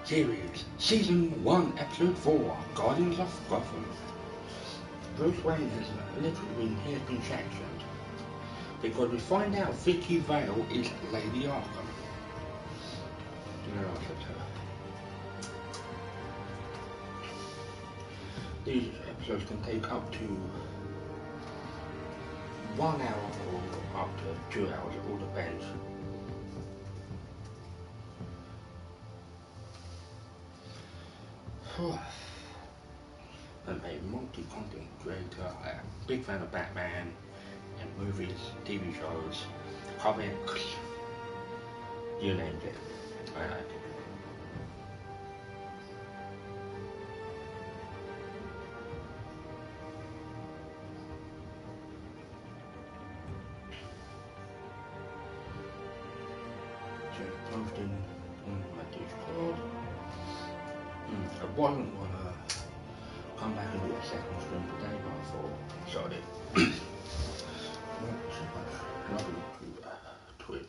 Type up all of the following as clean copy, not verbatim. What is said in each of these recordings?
Series, Season 1, Episode 4, Guardians of Gotham. Bruce Wayne has literally been hairpin sanctioned because we find out Vicky Vale is Lady Arkham. These episodes can take up to 1 hour or up to 2 hours, it all depends. I'm a multi-content creator, a big fan of Batman and movies, TV shows, comics, you name it, I like it. Posting on my Discord. I wasn't gonna come back and do a second stream today, but I thought, sorry. Not so much loving to Twitch.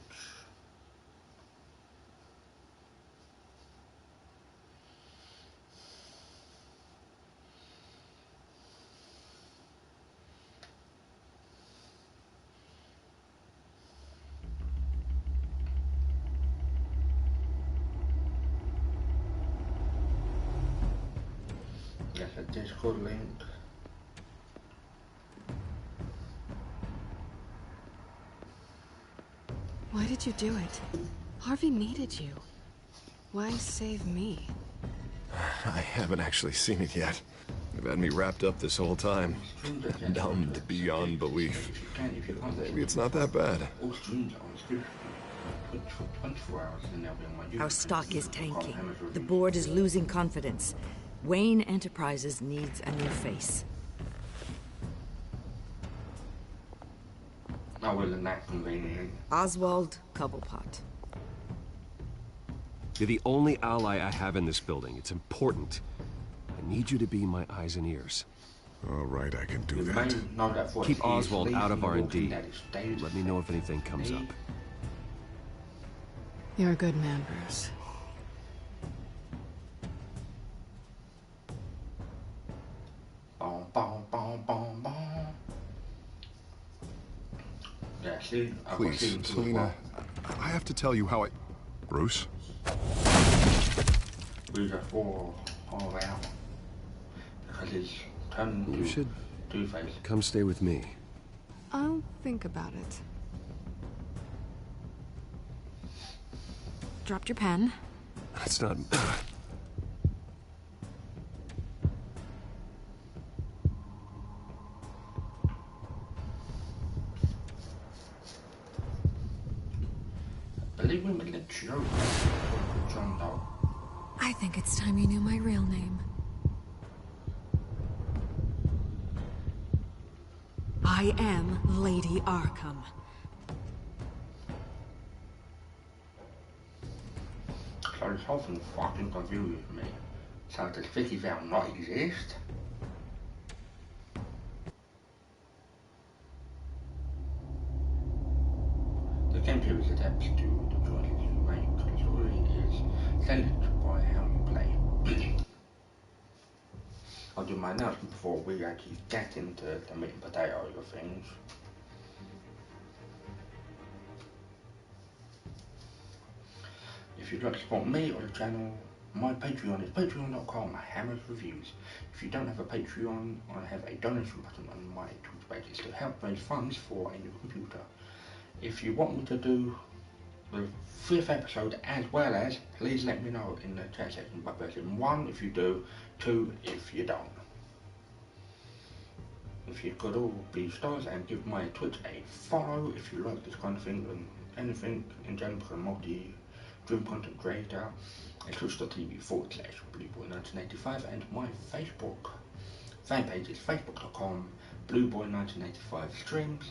That's a Discord link. Why did you do it? Harvey needed you. Why save me? I haven't actually seen it yet. They've had me wrapped up this whole time. Numbed beyond belief. Maybe it's not that bad. Our stock is tanking. The board is losing confidence. Wayne Enterprises needs a new face. Oswald Cobblepot. You're the only ally I have in this building. It's important. I need you to be my eyes and ears. All right, I can do that. Keep Oswald out of R&D. Let me know if anything comes up. You're a good man, Bruce. Please, Selina, I have to tell you how I... Bruce? We just all out because he's turned You should Two-Face. come stay with me. I'll think about it. Dropped your pen. That's not... I think it's time you knew my real name. I am Lady Arkham. So this whole thing fucking confused me. So does Vicky Vale not exist? The game series adapts to the choices you make. The story is select by how you play. I'll do my announcement before we actually get into the meat and potato of things. If you'd like to support me or the channel, my Patreon is patreon.com/hammersreviews. If you don't have a Patreon, I have a donation button on my Twitch pages to help raise funds for a new computer. If you want me to do the 5th episode as well as, please let me know in the chat section by pressing 1 if you do, 2 if you don't. If you could all be stars and give my Twitch a follow if you like this kind of thing and anything in general, because I'm multi-driven content creator, at twitch.tv/blueboy1985 and my Facebook fan page is facebook.com/blueboy1985streams.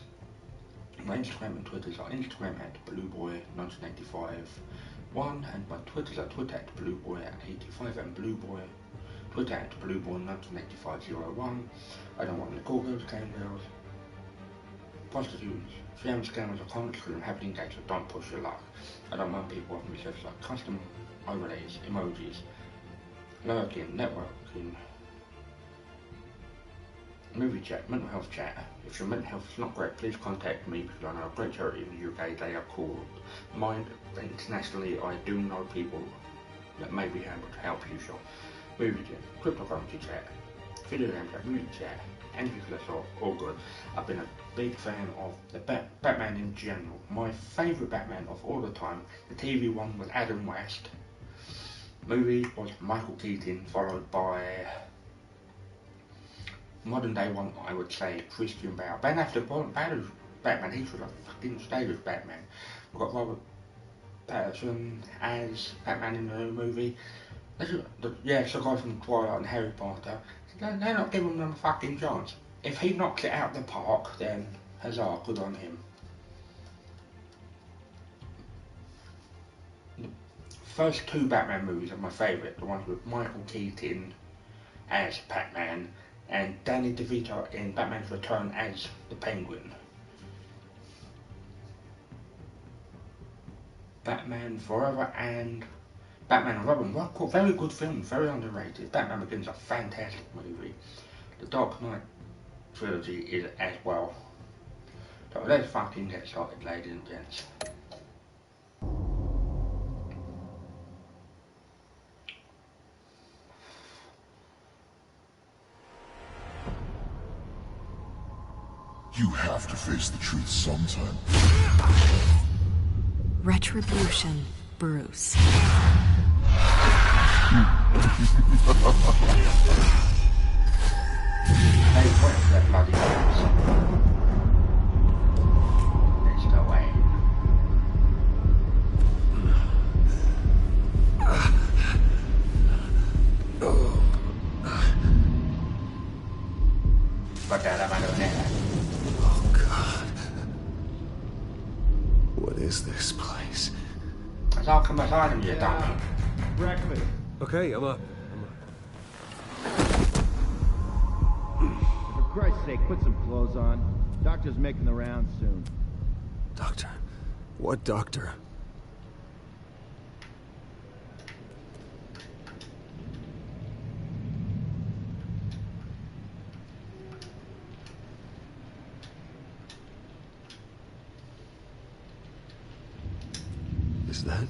My Instagram and Twitter are Instagram @blueboy1985 1 and my Twitter are Twitter @blueboy85 and Blueboy Twitter @blueboy198501. I don't want the Google Game Girls. prostitutes, scam scammers are constantly happening data, don't push your luck. I don't mind people offering me like custom overlays, emojis, lurking, networking, movie chat, mental health chat. If your mental health is not great, please contact me because I know a great charity in the UK. They are called Mind. Internationally, I do know people that may be able to help you. So, movie chat, cryptocurrency chat, video game chat, music chat, anything that's all good. I've been a big fan of the Batman in general. My favourite Batman of all the time, the TV one was Adam West. Movie was Michael Keaton, followed by modern day one, I would say Christian Bale. Ben Affleck wasn't bad as Batman, he should have fucking stayed as Batman. We've got Robert Pattinson as Batman in the new movie. Yeah, it's the guy from Twilight and Harry Potter. They're not giving him a fucking chance. If he knocks it out the park, then huzzah, good on him. The first two Batman movies are my favourite, the ones with Michael Keaton as Batman and Danny DeVito in Batman's Return as the Penguin. Batman Forever and Batman and Robin were very good films, very underrated. Batman Begins is a fantastic movie. The Dark Knight trilogy is as well. So let's fucking get started, ladies and gents. You have to face the truth sometime. Retribution, Bruce. Hey, where's that bloody house? Let's go away. Put that up under there. Oh, God. What is this place? It's Arkham Asylum, you dummy. Breakfast. Okay, I'm up. For Christ's sake, put some clothes on. Doctor's making the rounds soon. Doctor? What doctor? Is that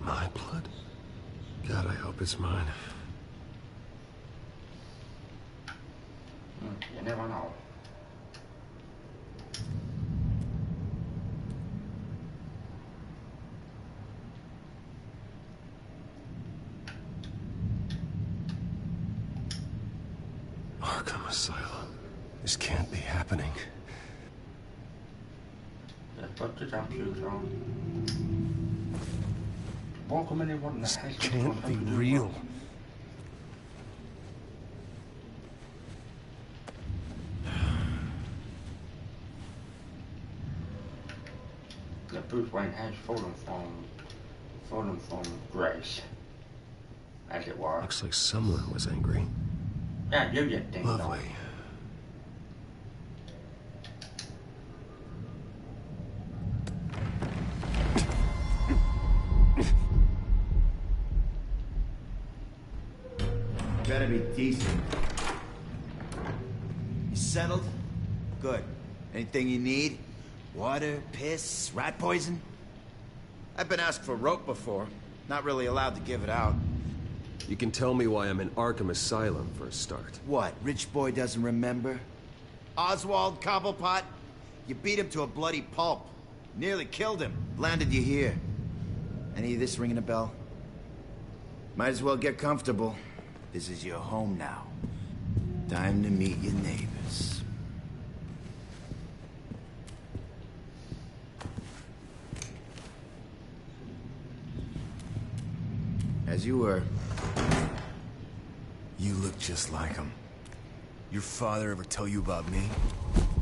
my blood? God, I hope it's mine. You never know. Arkham Asylum. This can't be happening. Let's put the jumpsuits on. Welcome anyone that has Can't be real. That Bruce Wayne has fallen from grace, as it were. Looks like someone was angry. Yeah, you get ding dong. Lovely. Better be decent. You settled? Good. Anything you need? Water, piss, rat poison? I've been asked for rope before. Not really allowed to give it out. You can tell me why I'm in Arkham Asylum for a start. What, rich boy doesn't remember? Oswald Cobblepot? You beat him to a bloody pulp. Nearly killed him. Landed you here. Any of this ringing a bell? Might as well get comfortable. This is your home now. Time to meet your neighbors. As you were. You look just like him. Your father ever tell you about me?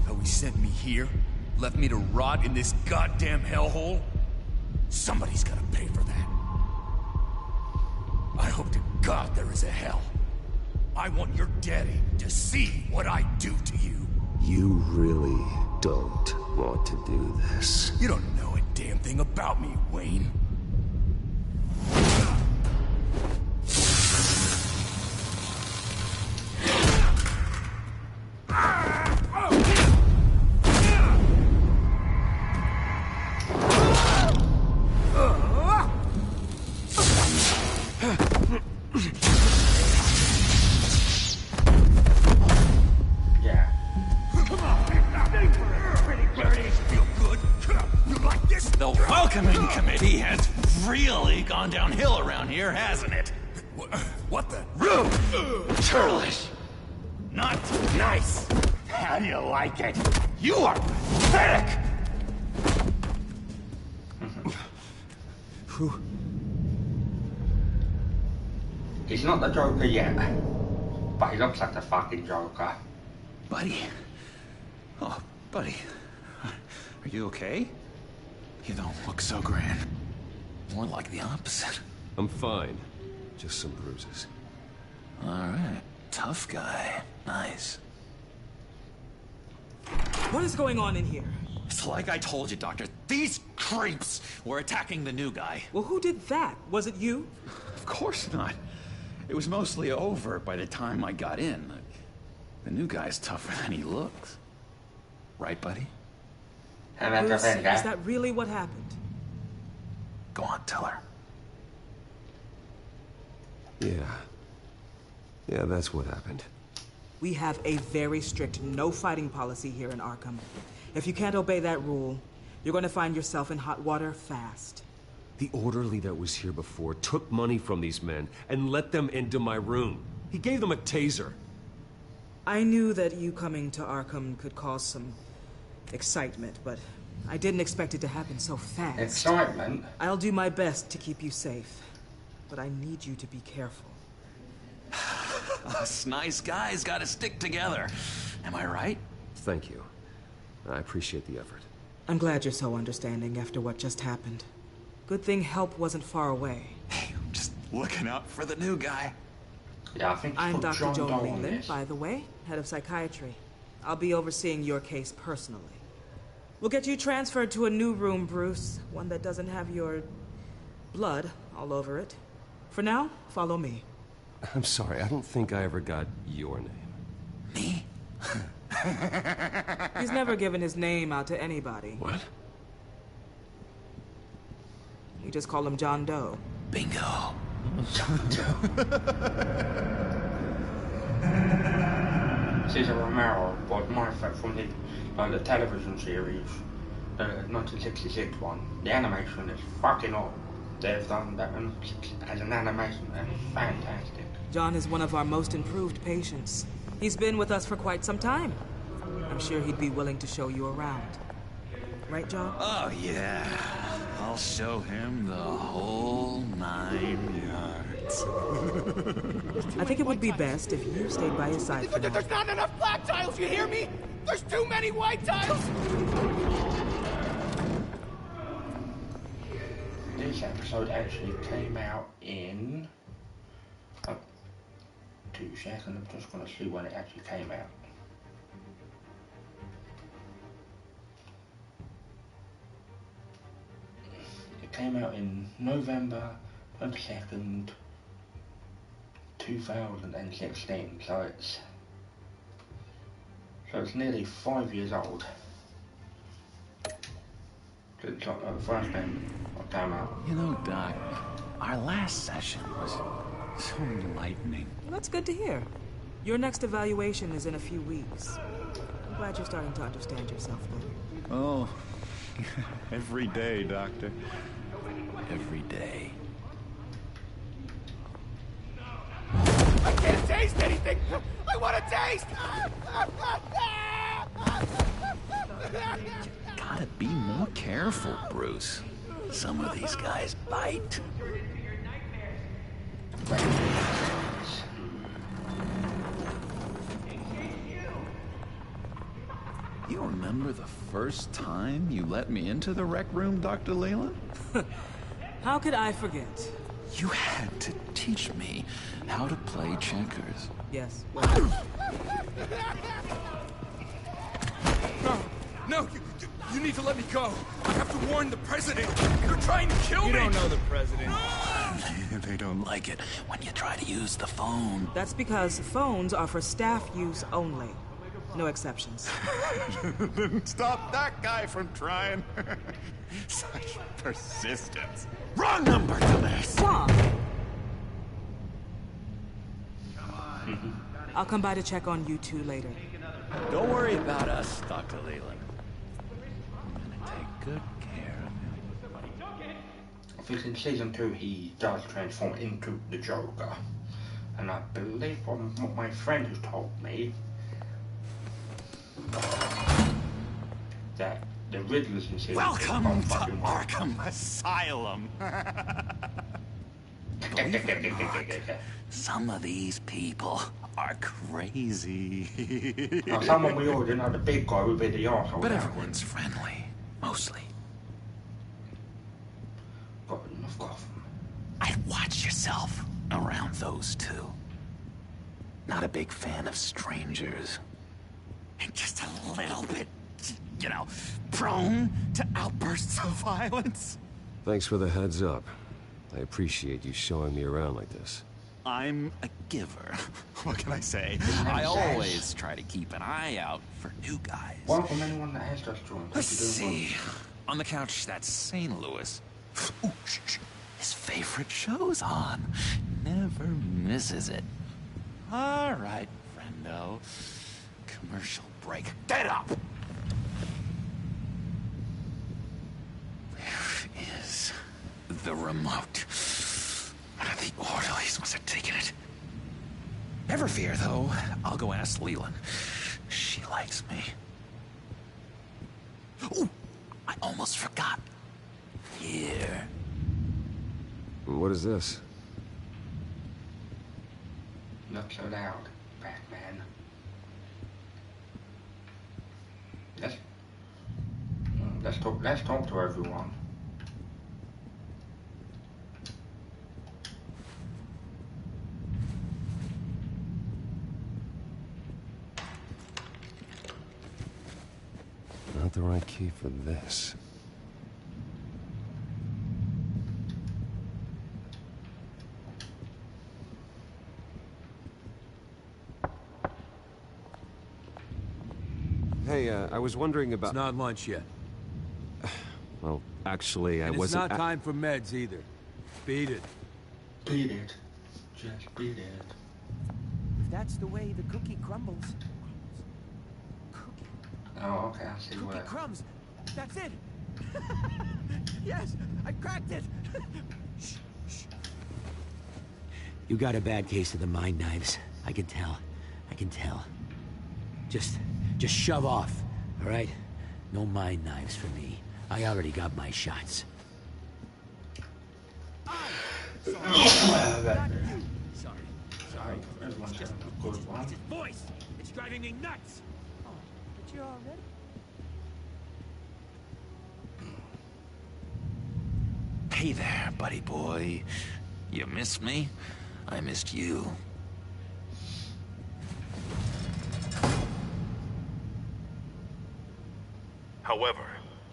How he sent me here? Left me to rot in this goddamn hellhole? Somebody's gotta pay for that. I hope to God there is a hell. I want your daddy to see what I do to you. You really don't want to do this. You don't know a damn thing about me, Wayne. Downhill around here, hasn't it? What the? Churlish! Not nice! How do you like it? You are pathetic! He's not the Joker yet, but he looks like the fucking Joker. Buddy. Oh, buddy. Are you okay? You don't look so grand. More like the opposite. I'm fine. Just some bruises. All right. Tough guy. Nice. What is going on in here? It's like I told you, Doctor. These creeps were attacking the new guy. Well, who did that? Was it you? Of course not. It was mostly over by the time I got in. The new guy's tougher than he looks. Right, buddy? Bruce, is that really what happened? Go on, tell her. Yeah, that's what happened. We have a very strict no fighting policy here in Arkham. If you can't obey that rule, you're going to find yourself in hot water fast. The orderly that was here before took money from these men and let them into my room. He gave them a taser. I knew that you coming to Arkham could cause some excitement, but I didn't expect it to happen so fast. Excitement? I'll do my best to keep you safe, but I need you to be careful. Us nice guys gotta stick together. Am I right? Thank you. I appreciate the effort. I'm glad you're so understanding after what just happened. Good thing help wasn't far away. Hey, I'm just looking out for the new guy. Yeah, I think I'm Dr. Joan Leland, by the way, head of psychiatry. I'll be overseeing your case personally. We'll get you transferred to a new room, Bruce. One that doesn't have your blood all over it. For now, follow me. I'm sorry, I don't think I ever got your name. Me? He's never given his name out to anybody. What? We just call him John Doe. Bingo. John Doe. Cesar Romero bought Martha from the television series, the 1966 one. The animation is fucking awesome. They've done that as an animation, and it's fantastic. John is one of our most improved patients. He's been with us for quite some time. I'm sure he'd be willing to show you around. Right, John? Oh, yeah. I'll show him the whole 9 yards. I think it would be best if you stayed by his side for now. There's not enough black tiles, you hear me? There's too many white tiles! This episode actually came out in... 2 seconds, I'm just going to see when it actually came out. It came out in November 22nd, 2016, so it's nearly 5 years old. It's like the first time it came out. You know, Doc, our last session was so enlightening. Well, that's good to hear. Your next evaluation is in a few weeks. I'm glad you're starting to understand yourself better. Oh, every day, Doctor. Every day. I can't taste anything! I want to taste! Gotta be more careful, Bruce. Some of these guys bite. You remember the first time you let me into the rec room, Dr. Leland? How could I forget? You had to teach me how to play checkers. Yes. No, you need to let me go. I have to warn the president. You're trying to kill me. You don't know the president. They don't like it when you try to use the phone. That's because phones are for staff use only. No exceptions. Stop that guy from trying. Such persistence. Wrong number to this. Tom! I'll come by to check on you two later. Don't worry about us, Dr. Leland. I'm gonna take good care of him. I think in season 2 he does transform into the Joker. And I believe from what my friend has told me that the Riddlers in season 2 Welcome are to fucking wild. Arkham Asylum. Some of these people are crazy. Now, someone we already know, the big guy would be the arsehole. But everyone's friendly, mostly. Gotham of Gotham. I'd watch yourself around those two. Not a big fan of strangers. And just a little bit, you know, prone to outbursts of violence. Thanks for the heads up. I appreciate you showing me around like this. I'm a giver. What can I say? I always try to keep an eye out for new guys. Welcome anyone that has just joined. Let's see. On the couch, that's St. Louis. Ooh, shh. His favorite show's on. Never misses it. All right, friendo. Commercial break. Get up! Where is the remote? One of the orderlies must have taken it. Never fear, though. I'll go ask Leland. She likes me. Ooh, I almost forgot. Here. What is this? Not so loud, Batman. Let's talk to everyone. Not the right key for this. Hey, I was wondering about... It's not lunch yet. Well, actually, I wasn't... It's not time for meds either. Beat it. Beat it. Just beat it. If that's the way the cookie crumbles. Oh, okay, I see Cookie what... crumbs. That's it. Yes, I cracked it. Shh, shh. You got a bad case of the mind knives. I can tell. I can tell. Just shove off, all right? No mind knives for me. I already got my shots. Sorry. Everyone's getting a good one. It's his voice. It's driving me nuts. Oh, but you're all ready? Hey there, buddy boy. You missed me? I missed you. However,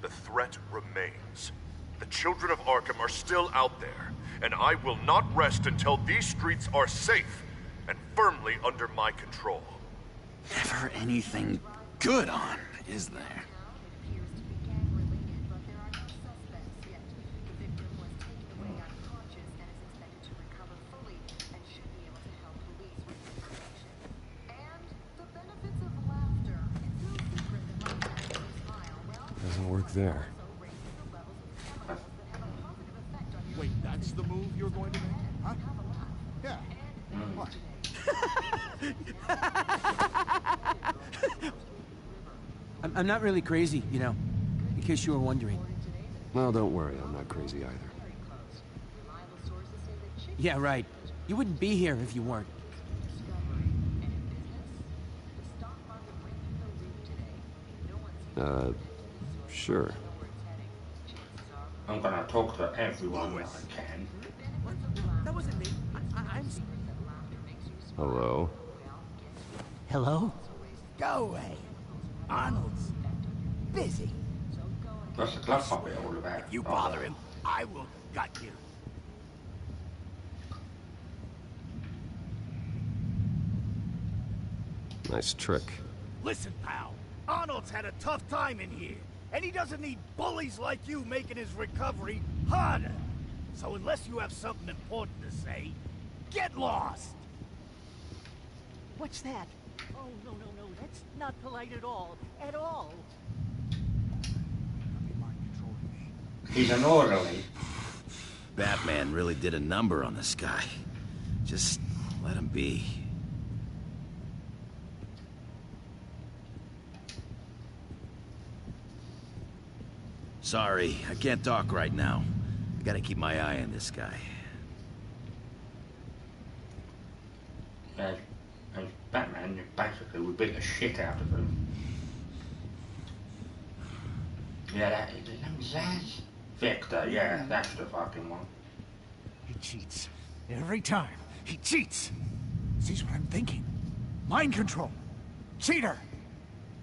the threat remains. The children of Arkham are still out there, and I will not rest until these streets are safe and firmly under my control. Never anything good on, is there? Doesn't work there. Wait, that's the move you're going to make? Huh? Yeah. What? I'm not really crazy, you know, in case you were wondering. Well, don't worry, I'm not crazy either. Yeah, right. You wouldn't be here if you weren't. Sure. I'm gonna talk to everyone that I can. That wasn't me. I'm... Hello? Hello? Go away. Arnold's. busy. What's the glove puppet all about? If you bother him, I will gut you. Nice trick. Listen, pal. Arnold's had a tough time in here, and he doesn't need bullies like you making his recovery harder. So unless you have something important to say, get lost! What's that? Oh, no, that's not polite at all. At all. He's an orderly. Batman really did a number on this guy. Just let him be. Sorry, I can't talk right now. I gotta keep my eye on this guy. As Batman, basically, we beat the shit out of him. Yeah, that's Victor, yeah, that's the fucking one. He cheats. Every time. He cheats! Sees what I'm thinking. Mind control. Cheater!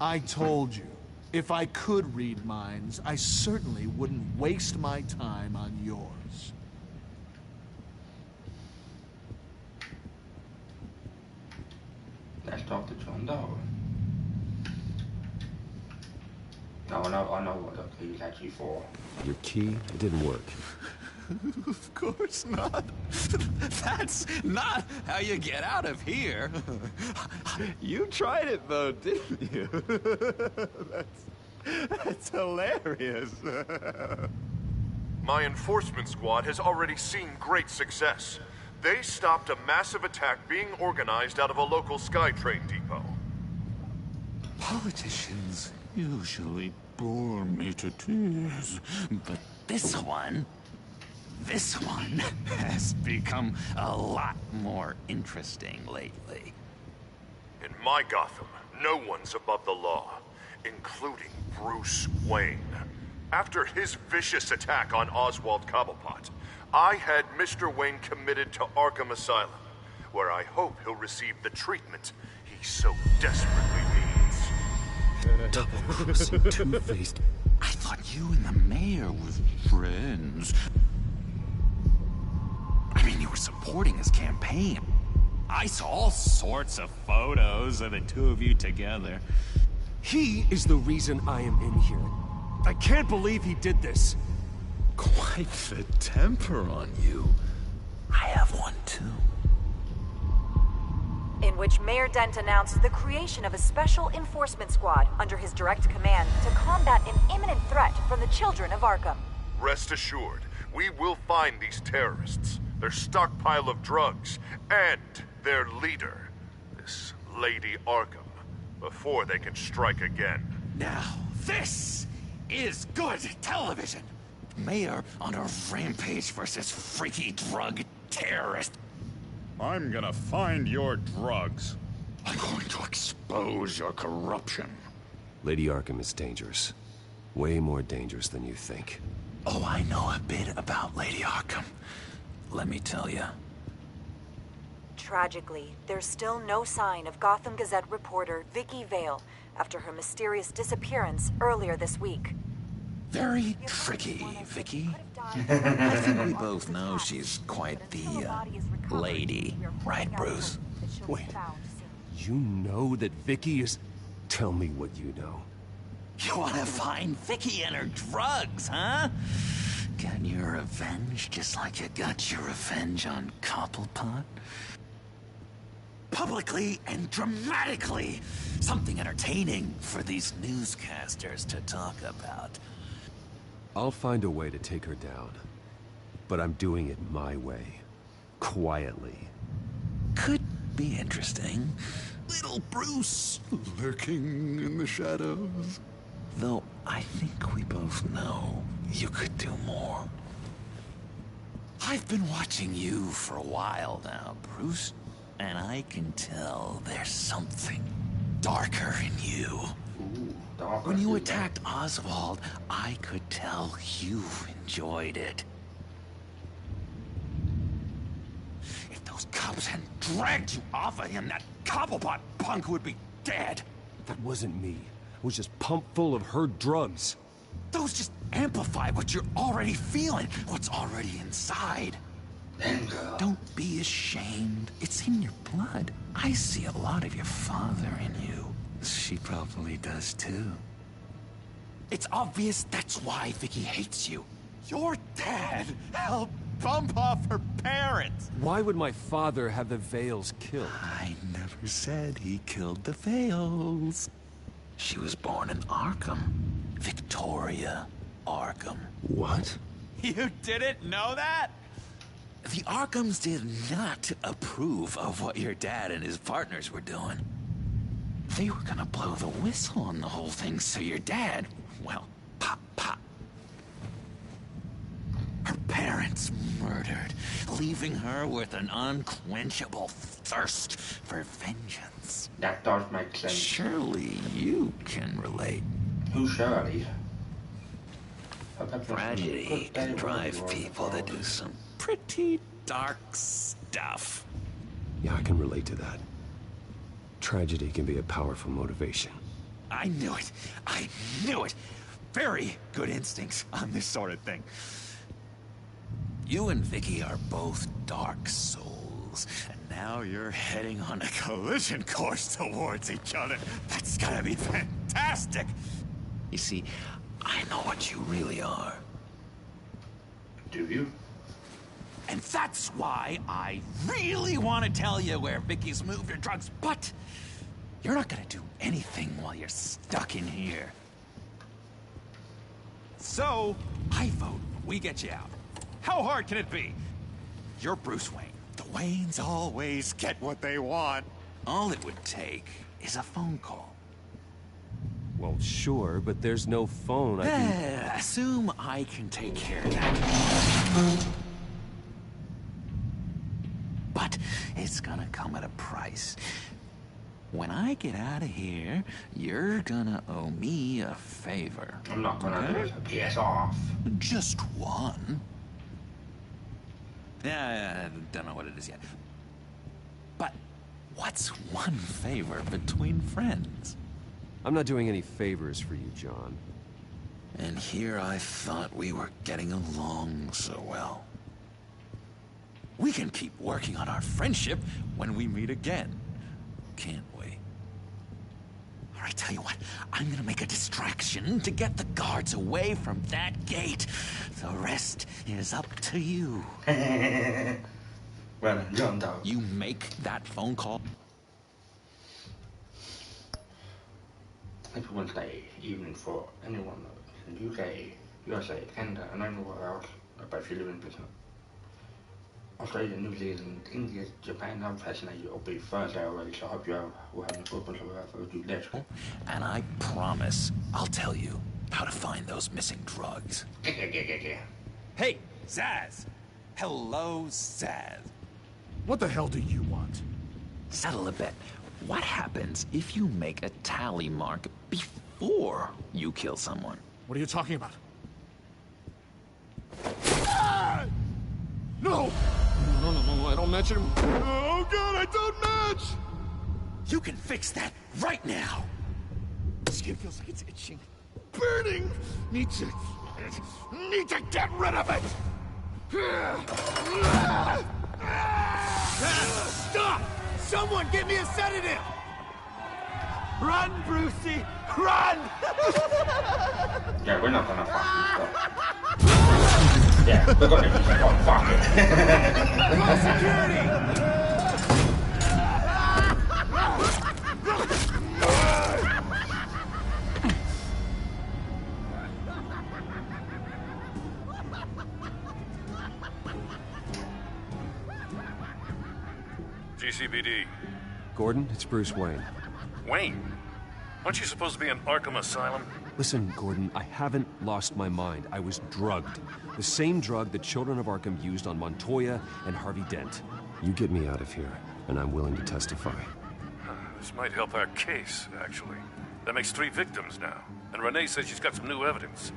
I told you. If I could read minds, I certainly wouldn't waste my time on yours. That's Dr. John Doe. No, I know what the key's actually for. Your key? It didn't work. Of course not. That's not how you get out of here. You tried it though, didn't you? That's hilarious. My enforcement squad has already seen great success. They stopped a massive attack being organized out of a local SkyTrain depot. Politicians usually bore me to tears, but this one has become a lot more interesting lately. In my Gotham, no one's above the law, including Bruce Wayne. After his vicious attack on Oswald Cobblepot, I had Mr. Wayne committed to Arkham Asylum, where I hope he'll receive the treatment he so desperately needs. Double-crossing, two-faced. I thought you and the mayor were friends. I mean, you were supporting his campaign. I saw all sorts of photos of the two of you together. He is the reason I am in here. I can't believe he did this. Quite the temper on you. I have one too. In which Mayor Dent announced the creation of a special enforcement squad under his direct command to combat an imminent threat from the children of Arkham. Rest assured, we will find these terrorists, their stockpile of drugs, and their leader, this Lady Arkham, before they can strike again. Now, this is good television. Mayor on a rampage versus freaky drug terrorist. I'm gonna find your drugs. I'm going to expose your corruption. Lady Arkham is dangerous. Way more dangerous than you think. Oh, I know a bit about Lady Arkham. Let me tell you. Tragically, there's still no sign of Gotham Gazette reporter Vicky Vale after her mysterious disappearance earlier this week. Very tricky, Vicky. I think we both know she's quite the lady, right, Bruce? Wait, you know that Vicky is... Tell me what you know. You want to find Vicky and her drugs, huh? Get your revenge just like you got your revenge on Cobblepot? Publicly and dramatically! Something entertaining for these newscasters to talk about. I'll find a way to take her down. But I'm doing it my way. Quietly. Could be interesting. Little Bruce lurking in the shadows. Though I think we both know you could do more. I've been watching you for a while now, Bruce. And I can tell there's something darker in you. When you attacked Oswald, I could tell you enjoyed it. If those cops hadn't dragged you off of him, that Cobblepot punk would be dead. That wasn't me. was just pumped full of her drugs. Those just amplify what you're already feeling, what's already inside. Don't be ashamed. It's in your blood. I see a lot of your father in you. She probably does too. It's obvious that's why Vicky hates you. Your dad helped bump off her parents. Why would my father have the Vales killed? I never said he killed the Vales. She was born in Arkham. Victoria Arkham. What? You didn't know that? The Arkhams did not approve of what your dad and his partners were doing. They were gonna blow the whistle on the whole thing, so your dad, well, pop. Her parents murdered, leaving her with an unquenchable thirst for vengeance. That does make sense. Surely you can relate. Who Shirley? Tragedy can drive people to do some pretty dark stuff. Yeah, I can relate to that. Tragedy can be a powerful motivation. I knew it. I knew it. Very good instincts on this sort of thing. You and Vicky are both dark souls, and now you're heading on a collision course towards each other. That's gotta be fantastic. You see, I know what you really are. Do you? And that's why I really want to tell you where Vicky's moved her drugs, but you're not gonna do anything while you're stuck in here. So, I vote we get you out. How hard can it be? You're Bruce Wayne. The Waynes always get what they want. All it would take is a phone call. Well, sure, but there's no phone. I can... Assume I can take care of that. But it's gonna come at a price. When I get out of here, you're gonna owe me a favor. I'm not gonna piss off. Just one. Yeah, I don't know what it is yet. But what's one favor between friends? I'm not doing any favors for you, John. And here I thought we were getting along so well. We can keep working on our friendship when we meet again, can't we? All right, tell you what, I'm gonna make a distraction to get the guards away from that gate. The rest is up to you. Well, John, though. You make that phone call. Happy Wednesday evening for anyone in the UK, USA, Canada, and anywhere else about you live in Britain. Australia, New Zealand, India, Japan, I'm fascinated. It'll be Thursday already, so I hope you will have any problems or whatever. Do let's go. And I promise I'll tell you how to find those missing drugs. Yeah. Hey, Zaz! Hello, Zaz. What the hell do you want? Settle a bet. What happens if you make a tally mark before you kill someone? What are you talking about? Ah! No! No, I don't match him. Oh, God, I don't match! You can fix that right now! Skin feels like it's itching. Burning! Need to get rid of it! Stop! Someone get me a sedative! Run, Brucey! Run! Yeah, we're not gonna fuck you. Yeah, we're gonna just fuck it. Call security! GCPD. Gordon, it's Bruce Wayne. Wayne? Aren't you supposed to be in Arkham Asylum? Listen, Gordon, I haven't lost my mind. I was drugged. The same drug the children of Arkham used on Montoya and Harvey Dent. You get me out of here, and I'm willing to testify. This might help our case, actually. That makes 3 victims now, and Renee says she's got some new evidence.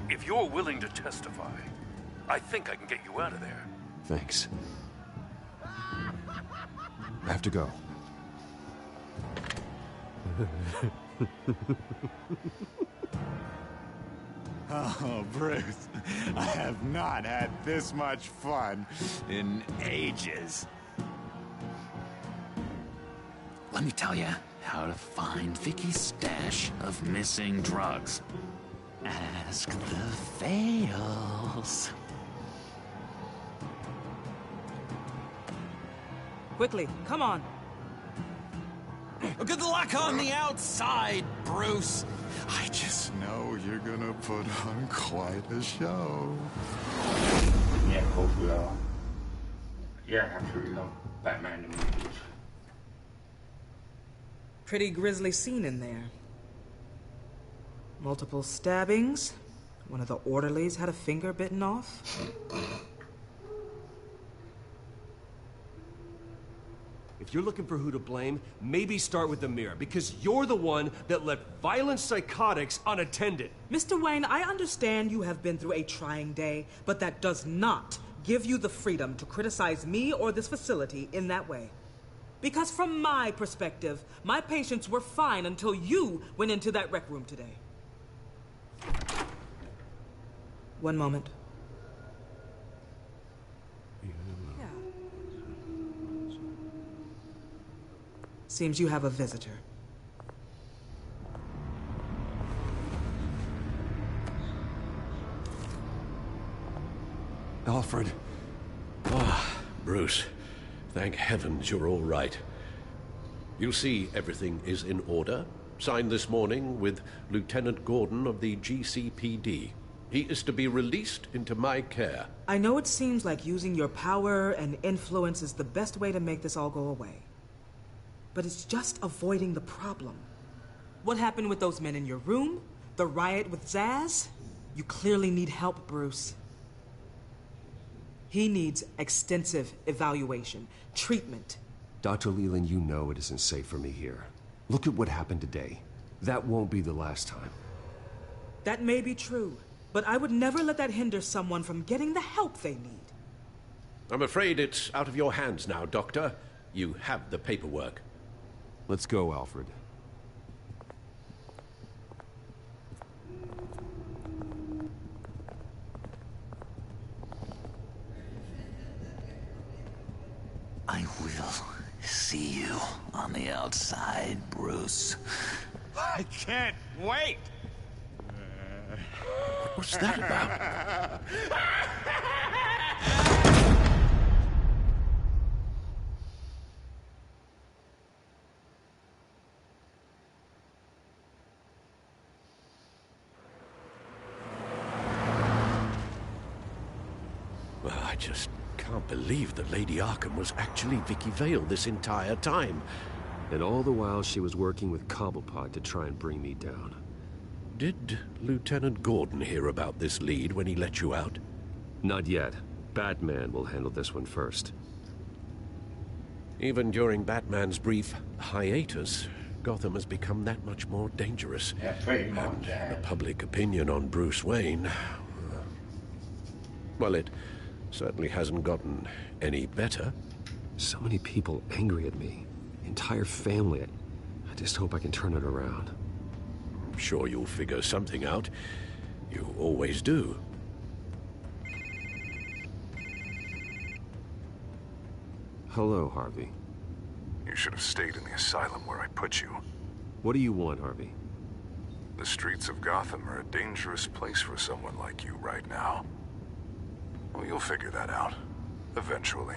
If you're willing to testify, I think I can get you out of there. Thanks. I have to go. Oh, Bruce, I have not had this much fun in ages. Let me tell you how to find Vicky's stash of missing drugs. Ask the Fails. Quickly, come on. Good luck on the outside, Bruce. I just know you're gonna put on quite a show. Yeah, of course we are. Yeah, I absolutely love Batman the movies. Pretty grisly scene in there. Multiple stabbings. One of the orderlies had a finger bitten off. If you're looking for who to blame, maybe start with the mirror, because you're the one that left violent psychotics unattended. Mr. Wayne, I understand you have been through a trying day, but that does not give you the freedom to criticize me or this facility in that way. Because from my perspective, my patients were fine until you went into that rec room today. One moment. Seems you have a visitor. Alfred. Ah, Bruce. Thank heavens you're all right. You see, everything is in order. Signed this morning with Lieutenant Gordon of the GCPD. He is to be released into my care. I know it seems like using your power and influence is the best way to make this all go away. But it's just avoiding the problem. What happened with those men in your room? The riot with Zaz? You clearly need help, Bruce. He needs extensive evaluation, treatment. Dr. Leland, you know it isn't safe for me here. Look at what happened today. That won't be the last time. That may be true, but I would never let that hinder someone from getting the help they need. I'm afraid it's out of your hands now, Doctor. You have the paperwork. Let's go, Alfred. I will see you on the outside, Bruce. I can't wait! What's that about? Well, I just can't believe that Lady Arkham was actually Vicky Vale this entire time. And all the while she was working with Cobblepot to try and bring me down. Did Lieutenant Gordon hear about this lead when he let you out? Not yet. Batman will handle this one first. Even during Batman's brief hiatus, Gotham has become that much more dangerous. Yeah, pretty much. And the public opinion on Bruce Wayne... well, it certainly hasn't gotten any better. So many people angry at me. Entire family. I just hope I can turn it around. I'm sure you'll figure something out. You always do. Hello, Harvey. You should have stayed in the asylum where I put you. What do you want, Harvey? The streets of Gotham are a dangerous place for someone like you right now. Well, you'll figure that out. Eventually.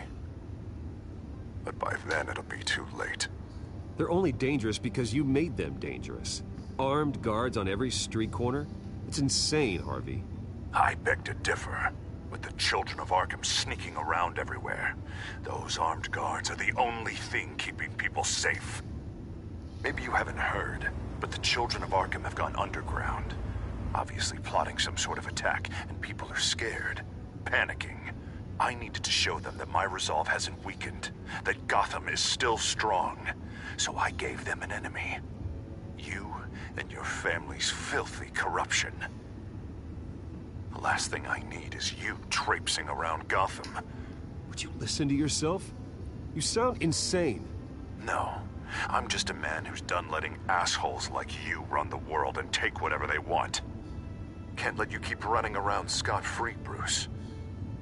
But by then, it'll be too late. They're only dangerous because you made them dangerous. Armed guards on every street corner? It's insane, Harvey. I beg to differ. With the children of Arkham sneaking around everywhere, those armed guards are the only thing keeping people safe. Maybe you haven't heard, but the children of Arkham have gone underground. Obviously plotting some sort of attack, and people are scared, panicking. I needed to show them that my resolve hasn't weakened, that Gotham is still strong. So I gave them an enemy. You and your family's filthy corruption. The last thing I need is you traipsing around Gotham. Would you listen to yourself? You sound insane. No, I'm just a man who's done letting assholes like you run the world and take whatever they want. Can't let you keep running around scot-free, Bruce.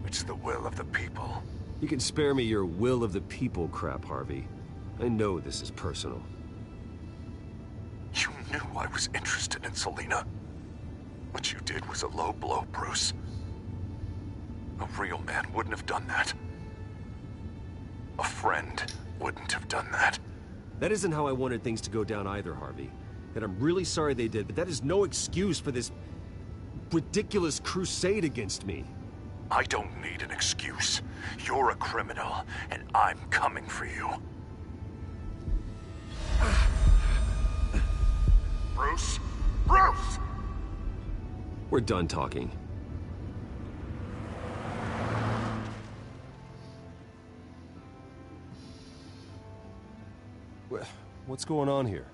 It's the will of the people. You can spare me your will of the people crap, Harvey. I know this is personal. You knew I was interested in Selina. What you did was a low blow, Bruce. A real man wouldn't have done that. A friend wouldn't have done that. That isn't how I wanted things to go down either, Harvey. And I'm really sorry they did, but that is no excuse for this ridiculous crusade against me. I don't need an excuse. You're a criminal, and I'm coming for you. Bruce? Bruce! We're done talking. What's going on here?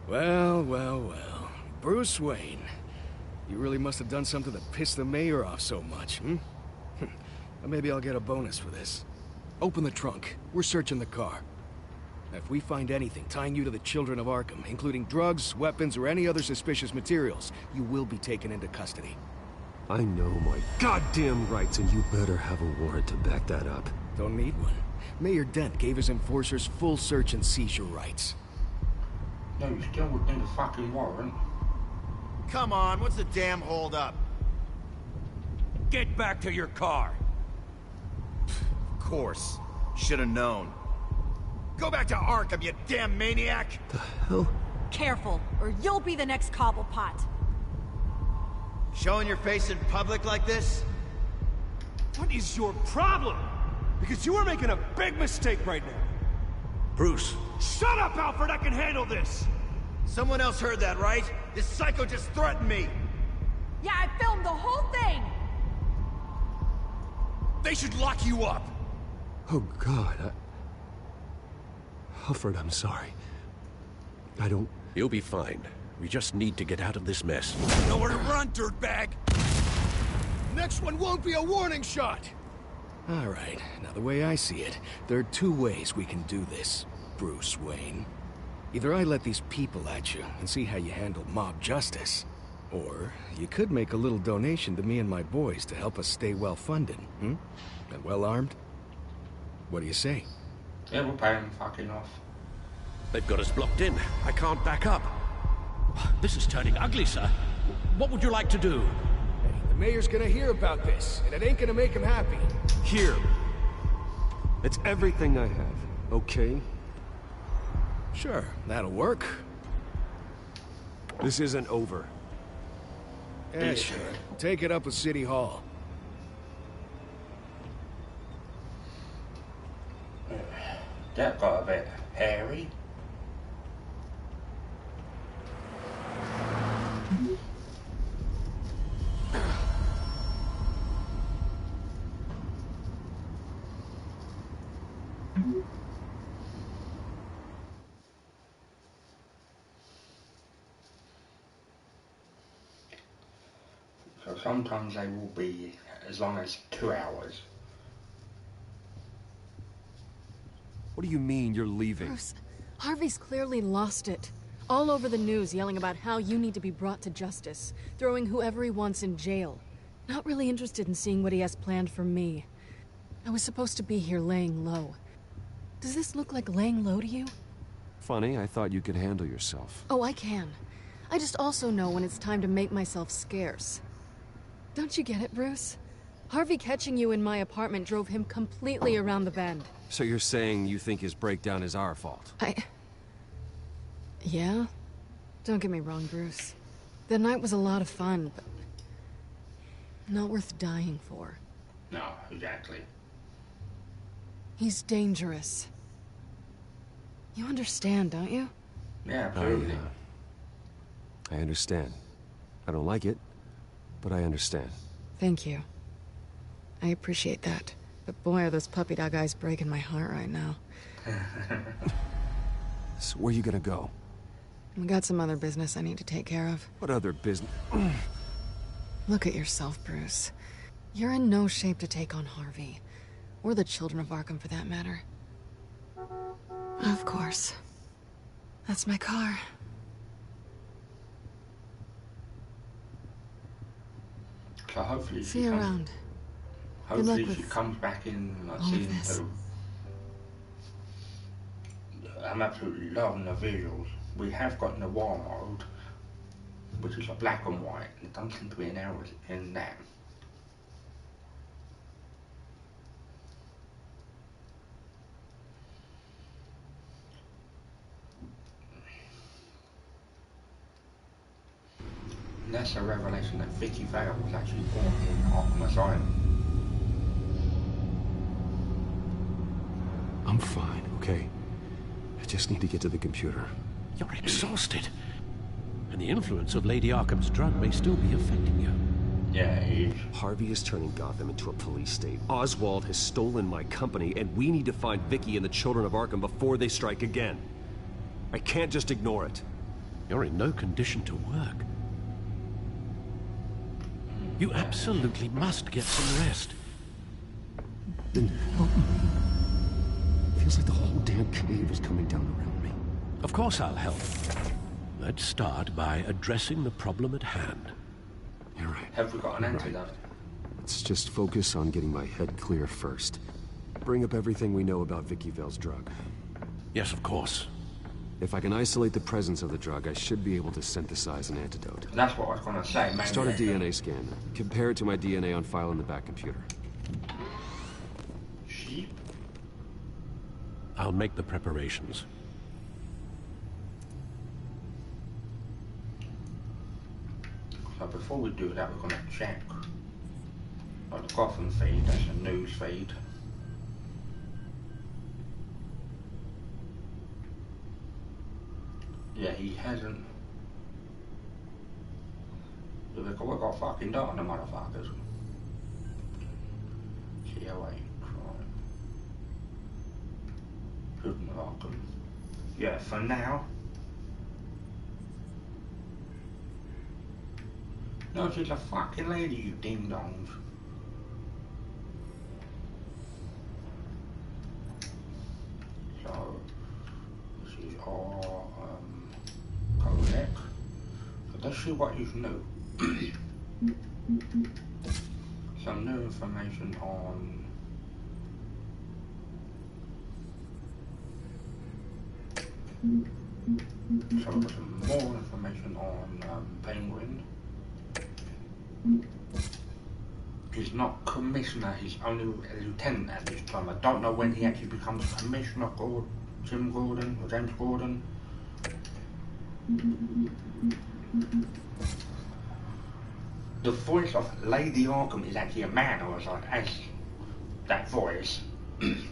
Well. Bruce Wayne. You really must have done something that pissed the mayor off so much, hmm? Maybe I'll get a bonus for this. Open the trunk. We're searching the car. If we find anything tying you to the Children of Arkham, including drugs, weapons, or any other suspicious materials, you will be taken into custody. I know my goddamn rights, and you better have a warrant to back that up. Don't need one. Mayor Dent gave his enforcers full search and seizure rights. No, you still would need a fucking warrant. Come on, what's the damn hold-up? Get back to your car. Of course. Should've known. Go back to Arkham, you damn maniac! The hell? Careful, or you'll be the next Cobblepot. Showing your face in public like this? What is your problem? Because you are making a big mistake right now. Bruce. Shut up, Alfred! I can handle this! Someone else heard that, right? This psycho just threatened me! Yeah, I filmed the whole thing! They should lock you up! Oh, God, Alfred, I'm sorry. I don't... You'll be fine. We just need to get out of this mess. Nowhere to run, dirtbag! Next one won't be a warning shot! All right, now the way I see it, there are two ways we can do this, Bruce Wayne. Either I let these people at you and see how you handle mob justice, or you could make a little donation to me and my boys to help us stay well-funded, hmm? And well-armed? What do you say? Yeah, we'll pay them fucking off. They've got us blocked in. I can't back up. This is turning ugly, sir. What would you like to do? Hey, the mayor's gonna hear about this, and it ain't gonna make him happy. Here. It's everything I have, okay? Sure, that'll work. This isn't over. Yeah, sure. Take it up with City Hall. That got a bit hairy. So sometimes they will be as long as 2 hours. What do you mean you're leaving? Bruce, Harvey's clearly lost it. All over the news yelling about how you need to be brought to justice, throwing whoever he wants in jail. Not really interested in seeing what he has planned for me. I was supposed to be here laying low. Does this look like laying low to you? Funny, I thought you could handle yourself. Oh, I can. I just also know when it's time to make myself scarce. Don't you get it, Bruce? Harvey catching you in my apartment drove him completely around the bend. So you're saying you think his breakdown is our fault? Yeah? Don't get me wrong, Bruce. The night was a lot of fun, but not worth dying for. No, exactly. He's dangerous. You understand, don't you? Yeah, absolutely. I understand. I don't like it, but I understand. Thank you. I appreciate that. But boy, are those puppy dog eyes breaking my heart right now. So where are you gonna go? I got some other business I need to take care of. What other business? Look at yourself, Bruce. You're in no shape to take on Harvey. Or the children of Arkham, for that matter. Of course. That's my car. So hopefully See you around. Hopefully she comes back in like season 2. I'm absolutely loving the visuals. We have got noir mode, which is a black and white. There doesn't seem to be an error in that. And that's a revelation that Vicky Vale was actually born in Arkham Asylum. I'm fine, okay? I just need to get to the computer. You're exhausted. And the influence of Lady Arkham's drug may still be affecting you. Yeah, he is. Harvey is turning Gotham into a police state. Oswald has stolen my company, and we need to find Vicky and the children of Arkham before they strike again. I can't just ignore it. You're in no condition to work. You absolutely must get some rest. Then help me. Feels like the whole damn cave is coming down around me. Of course I'll help. Let's start by addressing the problem at hand. You're right. Have we got an antidote? Let's just focus on getting my head clear first. Bring up everything we know about Vicky Vale's drug. Yes, of course. If I can isolate the presence of the drug, I should be able to synthesize an antidote. That's what I was going to say. Maybe Start a DNA scan. Compare it to my DNA on file in the back computer. Sheep? I'll make the preparations. So before we do that, we're going to check. Like the Gotham feed, that's a news feed. Yeah, he hasn't. We got fucking dot on the motherfuckers. COA crime. Children of Arkham. Yeah, for now. No, she's a fucking lady, you ding dongs. So, this is all Kodak. So let's see what you know. Some new information on some more information on Penguin. He's not commissioner, he's only a lieutenant at this time. I don't know when he actually becomes commissioner, Jim Gordon or James Gordon. The voice of Lady Arkham is actually a man. I was like, as that voice. And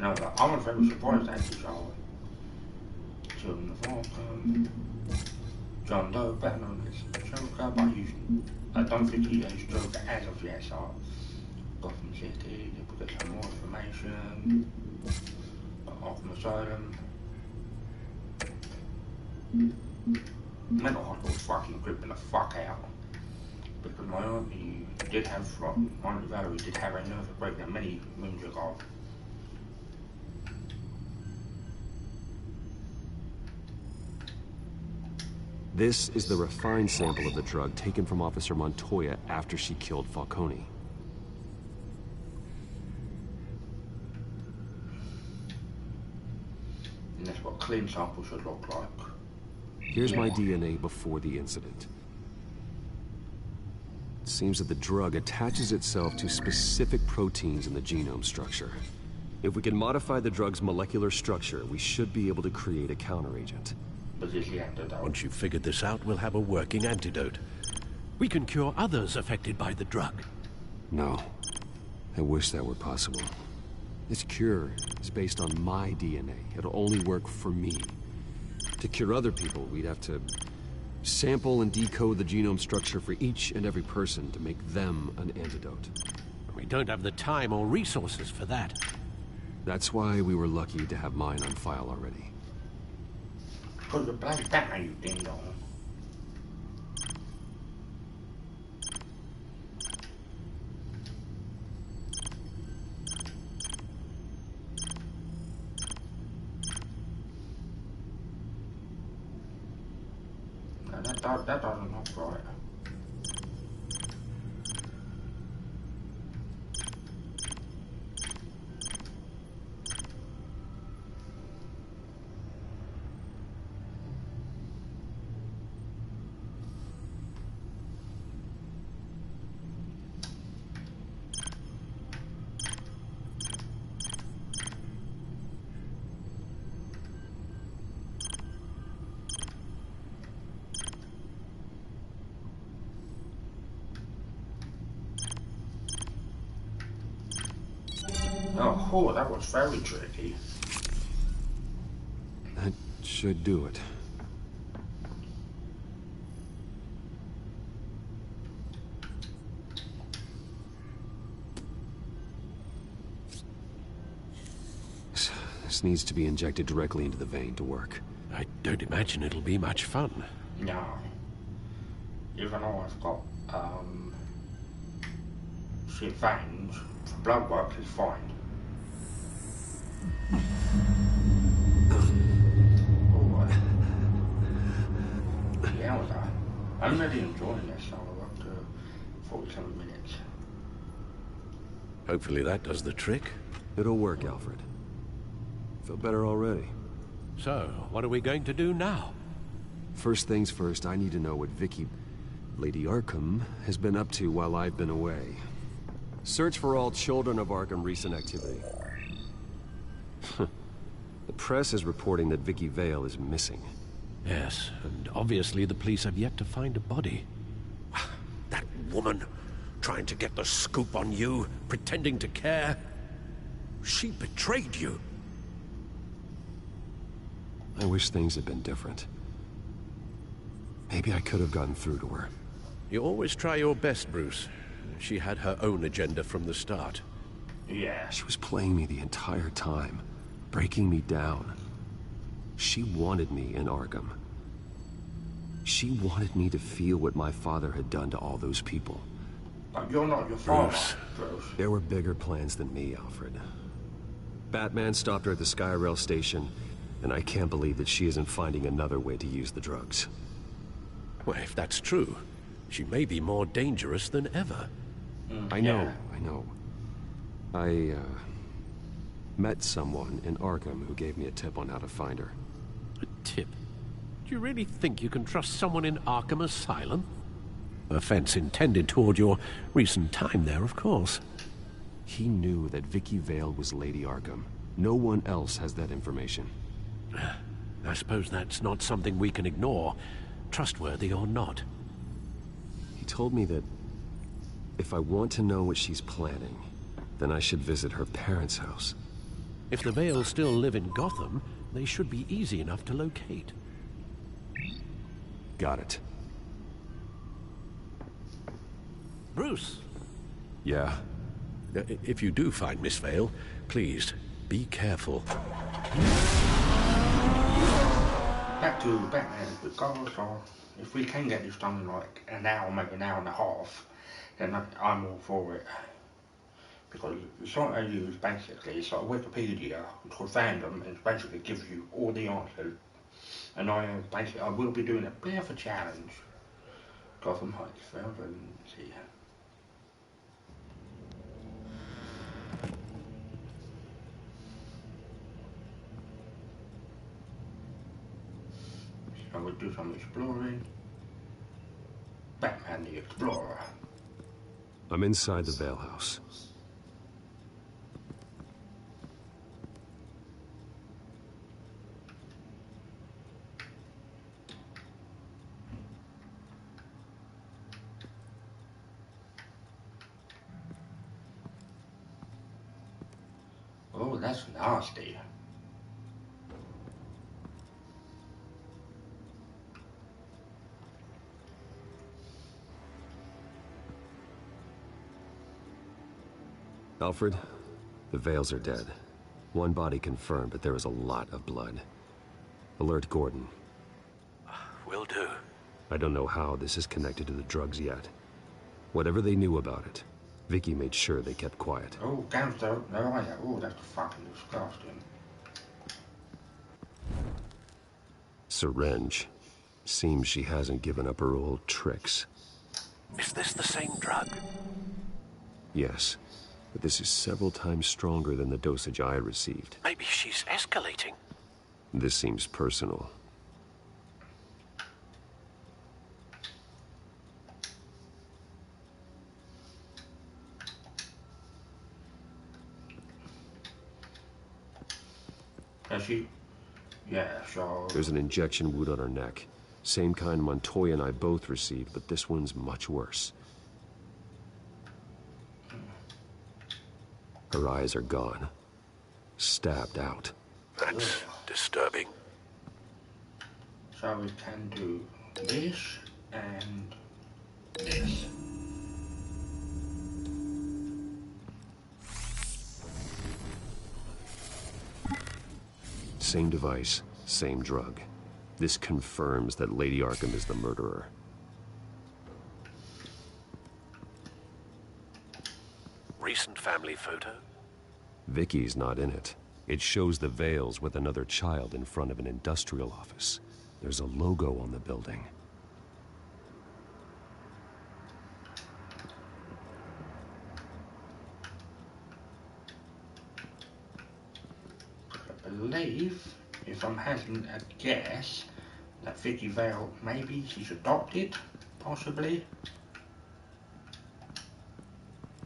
I was like, I was very surprised actually. So, Children of Arkham, John Doe, better known as Joker, but I don't think he is Joker as of yet. So, Gotham City, we'll get some more information. Arkham Asylum. Mental hospital was fucking gripping the fuck out. Because my auntie did have, my Auntie Valerie did have a nervous breakdown many moons ago. This is the refined sample of the drug taken from Officer Montoya after she killed Falcone. And that's what a clean sample should look like. Here's my DNA before the incident. It seems that the drug attaches itself to specific proteins in the genome structure. If we can modify the drug's molecular structure, we should be able to create a counteragent. But is the antidote? Once you've figured this out, we'll have a working antidote. We can cure others affected by the drug. No. I wish that were possible. This cure is based on my DNA. It'll only work for me. To cure other people, we'd have to sample and decode the genome structure for each and every person to make them an antidote. We don't have the time or resources for that. That's why we were lucky to have mine on file already. Because the bloody Batman, you ding dong. that doesn't look right. Oh, that was very tricky. That should do it. This needs to be injected directly into the vein to work. I don't imagine it'll be much fun. No. Even though I've got, shit veins, for blood work is fine. Yowza. I'm really enjoying this, so we're up to 47 minutes. Hopefully that does the trick. It'll work, Alfred. Feel better already. So, what are we going to do now? First things first, I need to know what Lady Arkham, has been up to while I've been away. Search for all children of Arkham recent activity. The press is reporting that Vicky Vale is missing. Yes, and obviously the police have yet to find a body. That woman, trying to get the scoop on you, pretending to care. She betrayed you. I wish things had been different. Maybe I could have gotten through to her. You always try your best, Bruce. She had her own agenda from the start. Yeah. She was playing me the entire time, breaking me down. She wanted me in Arkham. She wanted me to feel what my father had done to all those people. But you're not your father, Bruce. There were bigger plans than me, Alfred. Batman stopped her at the Skyrail station, and I can't believe that she isn't finding another way to use the drugs. Well, if that's true, she may be more dangerous than ever. I know. I met someone in Arkham who gave me a tip on how to find her. A tip? Do you really think you can trust someone in Arkham Asylum? Offense intended toward your recent time there, of course. He knew that Vicky Vale was Lady Arkham. No one else has that information. I suppose that's not something we can ignore, trustworthy or not. He told me that if I want to know what she's planning, then I should visit her parents' house. If the Vales still live in Gotham, they should be easy enough to locate. Got it. Bruce! Yeah? If you do find Miss Vale, please, be careful. Back to Batman, because if we can get this done in like an hour, maybe an hour and a half, then I'm all for it. Because the site I use basically is like Wikipedia, it's called Fandom, and it basically gives you all the answers. And I will be doing a bit of a challenge. Gotham Heights, let's see. I will do some exploring. Batman the Explorer. I'm inside the Vale House. Oh, that's nasty. Alfred, the Vales are dead. One body confirmed, but there is a lot of blood. Alert Gordon. Will do. I don't know how this is connected to the drugs yet. Whatever they knew about it, Vicky made sure they kept quiet. Oh, gangster. No, oh, that's fucking disgusting. Syringe. Seems she hasn't given up her old tricks. Is this the same drug? Yes, but this is several times stronger than the dosage I received. Maybe she's escalating. This seems personal. There's an injection wound on her neck. Same kind Montoya and I both received, but this one's much worse. Her eyes are gone. Stabbed out. That's disturbing. So we can do this and this. Same device, same drug. This confirms that Lady Arkham is the murderer. Recent family photo? Vicky's not in it. It shows the Vales with another child in front of an industrial office. There's a logo on the building. I believe, if I'm having a guess, that Vicky Vale, maybe she's adopted, possibly.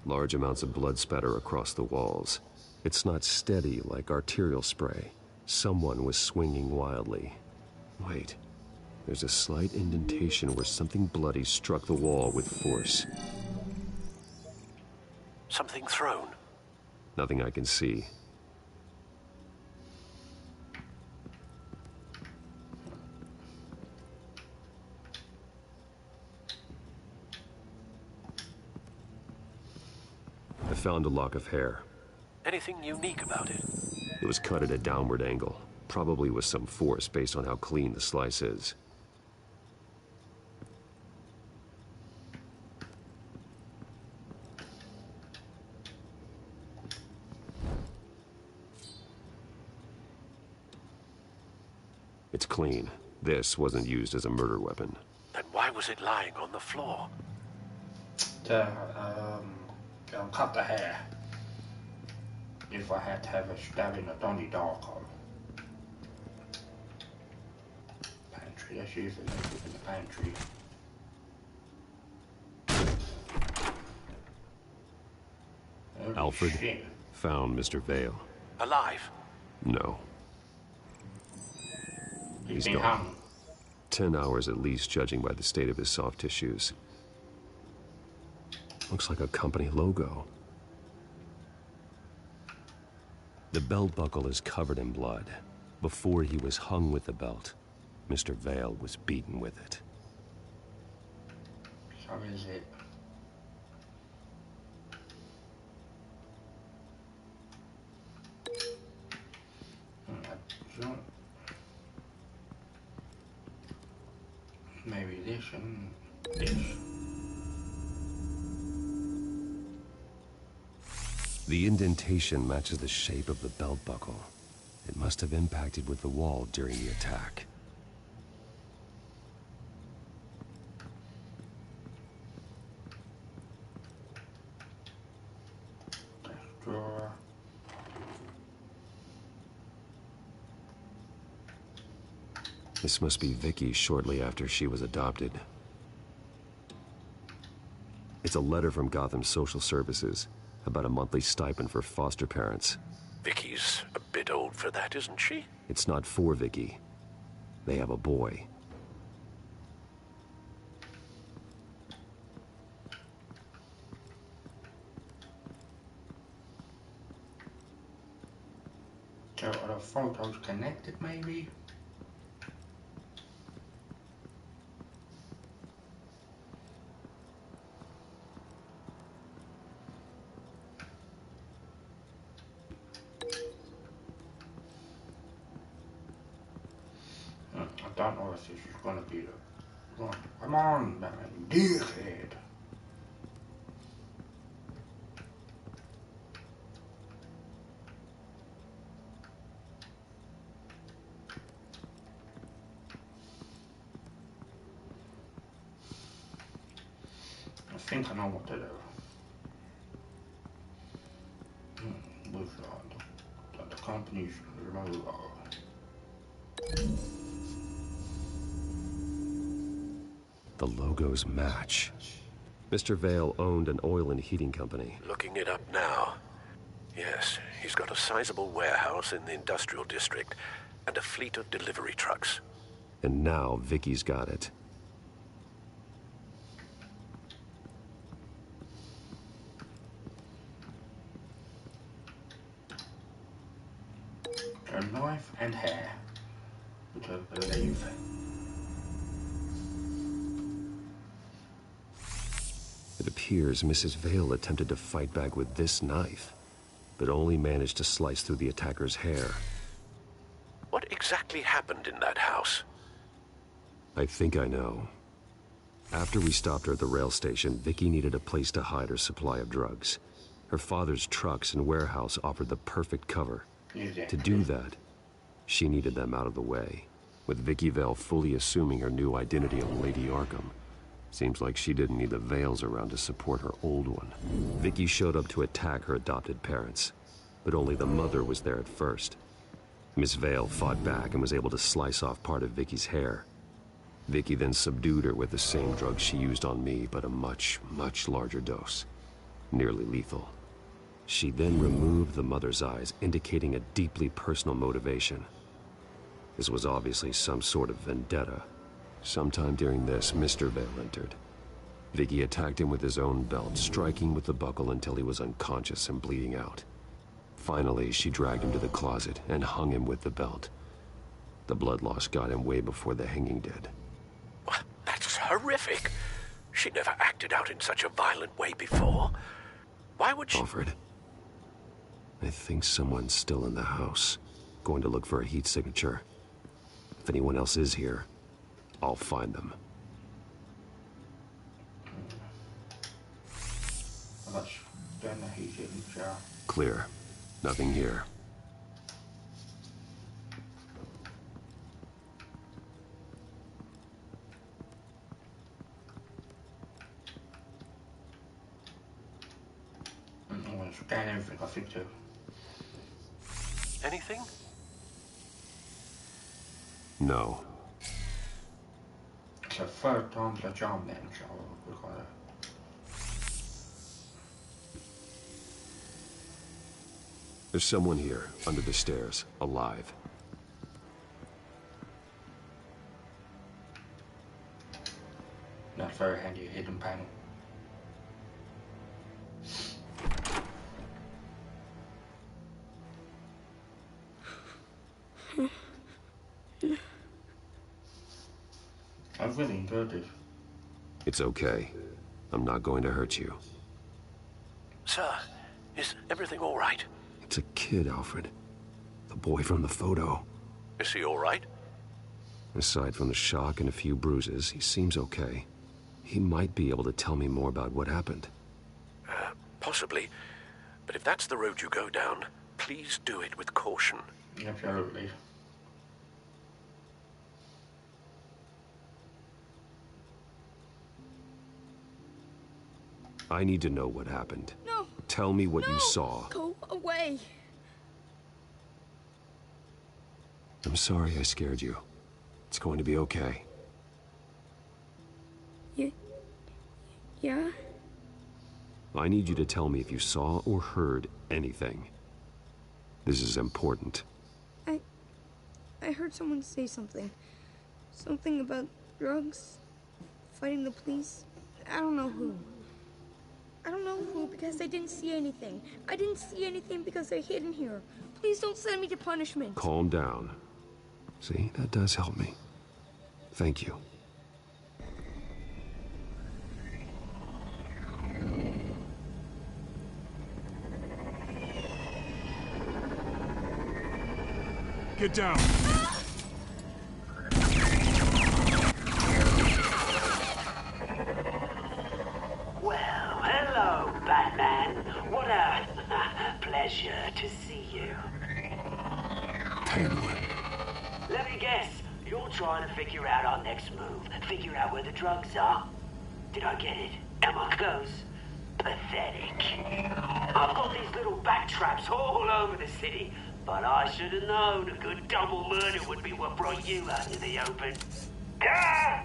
Large amounts of blood spatter across the walls. It's not steady like arterial spray. Someone was swinging wildly. Wait, there's a slight indentation where something bloody struck the wall with force. Something thrown? Nothing I can see. I found a lock of hair. Anything unique about it? It was cut at a downward angle, probably with some force based on how clean the slice is. It's clean. This wasn't used as a murder weapon. Then why was it lying on the floor? To cut the hair. If I had to have a stab in a Donnie Darko. Pantry, that's usually in the pantry. Alfred found Mr. Vale. Alive? No. He's been gone. hung. 10 hours at least, judging by the state of his soft tissues. Looks like a company logo. The belt buckle is covered in blood. Before he was hung with the belt, Mr. Vale was beaten with it. So is it? Maybe this and this. The indentation matches the shape of the belt buckle. It must have impacted with the wall during the attack. Drawer. This must be Vicky shortly after she was adopted. It's a letter from Gotham Social Services about a monthly stipend for foster parents. Vicky's a bit old for that, isn't she? It's not for Vicky. They have a boy. So are the photos connected, maybe? I don't know if this is gonna be the one. Come on, man, dickhead. think I know what to do. With the company's logo. The logos match. Mr. Vale owned an oil and heating company. Looking it up now. Yes, he's got a sizable warehouse in the industrial district and a fleet of delivery trucks. And now Vicky's got it. A knife and hair, which I believe. It appears Mrs. Vale attempted to fight back with this knife, but only managed to slice through the attacker's hair. What exactly happened in that house? I think I know. After we stopped her at the rail station, Vicky needed a place to hide her supply of drugs. Her father's trucks and warehouse offered the perfect cover. To do that, she needed them out of the way. With Vicky Vale fully assuming her new identity of Lady Arkham, seems like she didn't need the Vales around to support her old one. Vicky showed up to attack her adopted parents, but only the mother was there at first. Miss Vale fought back and was able to slice off part of Vicky's hair. Vicky then subdued her with the same drug she used on me, but a much, much larger dose. Nearly lethal. She then removed the mother's eyes, indicating a deeply personal motivation. This was obviously some sort of vendetta. Sometime during this, Mr. Vale entered. Vicky attacked him with his own belt, striking with the buckle until he was unconscious and bleeding out. Finally, she dragged him to the closet and hung him with the belt. The blood loss got him way before the hanging did. That's horrific. She never acted out in such a violent way before. Why would she... Alfred, I think someone's still in the house. Going to look for a heat signature. If anyone else is here, I'll find them. Clear. Nothing here. I'm going to scan everything, I think, too. Anything? No. It's the third time's the charm then, so we've got to... There's someone here, under the stairs, alive. That's very handy, a hidden panel. I've really enjoyed this. It's okay. I'm not going to hurt you. Sir, is everything all right? It's a kid, Alfred. The boy from the photo. Is he all right? Aside from the shock and a few bruises, he seems okay. He might be able to tell me more about what happened. Possibly. But if that's the road you go down, please do it with caution. Absolutely. I need to know what happened. No. Tell me what you saw. Go away. I'm sorry I scared you. It's going to be okay. Yeah? I need you to tell me if you saw or heard anything. This is important. I heard someone say something. Something about drugs, fighting the police. I don't know who. I don't know who because I didn't see anything. I didn't see anything because I hid in here. Please don't send me to punishment. Calm down. See, that does help me. Thank you. Get down. Well, hello, Batman. What a pleasure to see you. Penguin. Let me guess. You're trying to figure out our next move. Figure out where the drugs are. Did I get it? Emma goes, pathetic. I've got these little back traps all over the city, but I should have known a good double murder would be what brought you out into the open. Gah!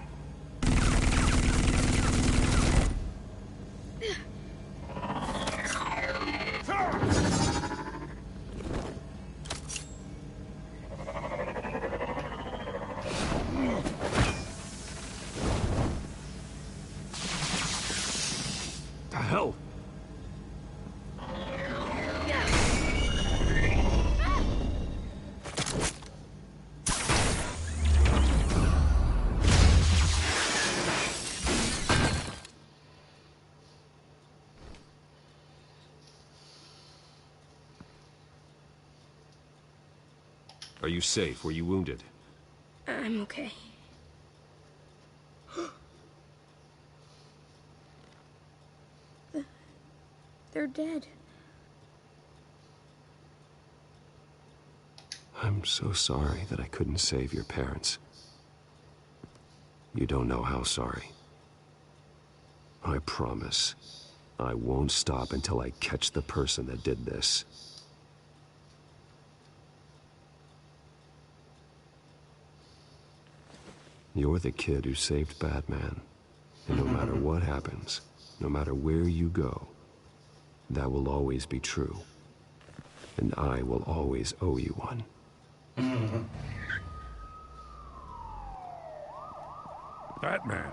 The hell? Are you safe? Were you wounded? I'm okay. They're dead. I'm so sorry that I couldn't save your parents. You don't know how sorry. I promise, I won't stop until I catch the person that did this. You're the kid who saved Batman. And no matter what happens, no matter where you go, that will always be true. And I will always owe you one. Batman.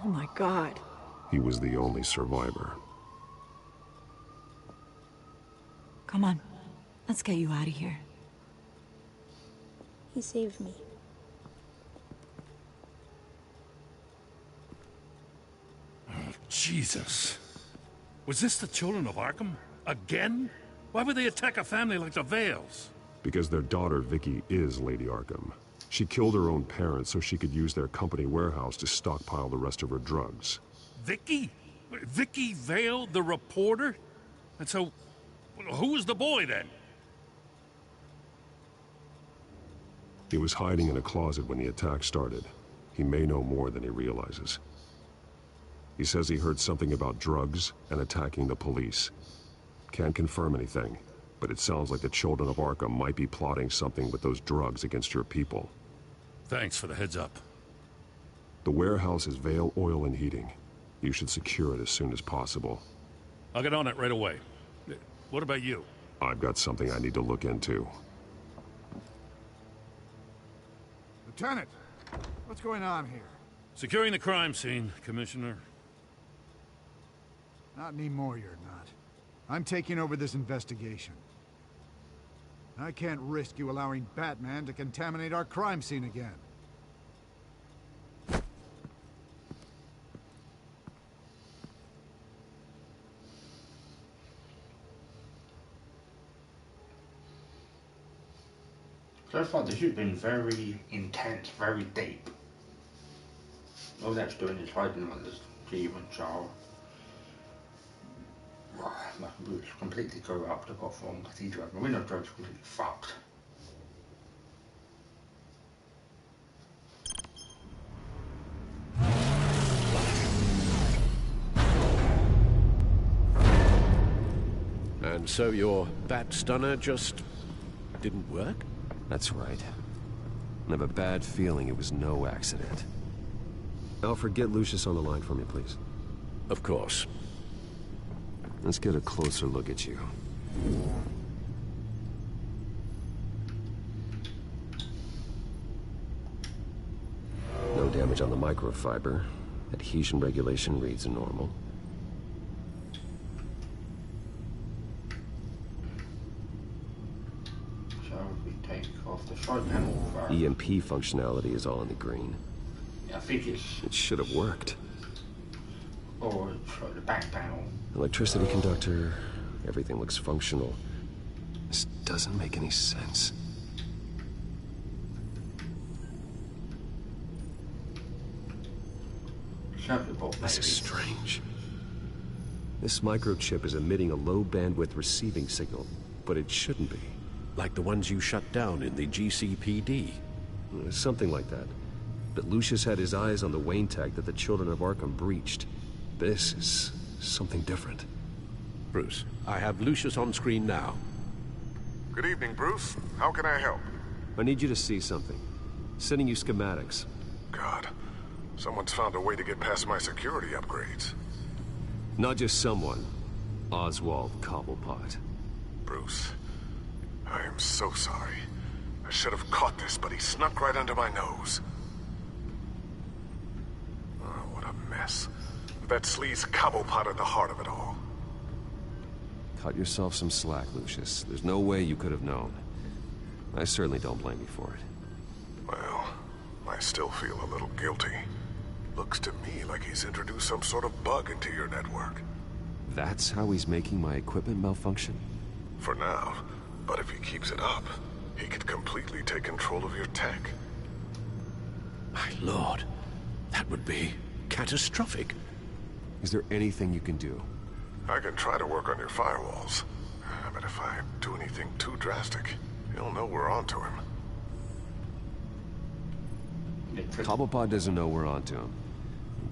Oh my God. He was the only survivor. Come on. Let's get you out of here. He saved me. Oh, Jesus. Was this the children of Arkham? Again? Why would they attack a family like the Vales? Because their daughter, Vicky, is Lady Arkham. She killed her own parents so she could use their company warehouse to stockpile the rest of her drugs. Vicky? Vicky Vale, the reporter? And so, who was the boy then? He was hiding in a closet when the attack started. He may know more than he realizes. He says he heard something about drugs and attacking the police. Can't confirm anything, but it sounds like the children of Arkham might be plotting something with those drugs against your people. Thanks for the heads up. The warehouse is Vale Oil and Heating. You should secure it as soon as possible. I'll get on it right away. What about you? I've got something I need to look into. Lieutenant, what's going on here? Securing the crime scene, Commissioner. Not anymore, you're not. I'm taking over this investigation. I can't risk you allowing Batman to contaminate our crime scene again. So far, this has been very intense, very deep. All that's doing is hiding on this demon child. My boots completely go up to Gotham Cathedral. The window drone's completely fucked. And so your bat stunner just didn't work? That's right. I have a bad feeling it was no accident. Alfred, get Lucius on the line for me, please. Of course. Let's get a closer look at you. No damage on the microfiber. Adhesion regulation reads normal. So we take off the side panel for... EMP functionality is all in the green. I think it's... It should have worked. Or it's the back panel. Electricity conductor, everything looks functional. This doesn't make any sense. This is strange. This microchip is emitting a low-bandwidth receiving signal, but it shouldn't be. Like the ones you shut down in the GCPD? Something like that. but Lucius had his eyes on the Wayne tag that the Children of Arkham breached. This is something different. Bruce, I have Lucius on screen now. Good evening, Bruce. How can I help? I need you to see something. Sending you schematics. God, someone's found a way to get past my security upgrades. Not just someone. Oswald Cobblepot. Bruce, I am so sorry. I should have caught this, but he snuck right under my nose. Oh, what a mess. That sleaze Cobblepot at the heart of it all. Cut yourself some slack, Lucius. There's no way you could have known. I certainly don't blame you for it. Well, I still feel a little guilty. Looks to me like he's introduced some sort of bug into your network. That's how he's making my equipment malfunction? For now, but if he keeps it up, he could completely take control of your tech. My lord, that would be catastrophic. Is there anything you can do? I can try to work on your firewalls, but if I do anything too drastic, he'll know we're onto him. Cobblepot doesn't know we're onto him.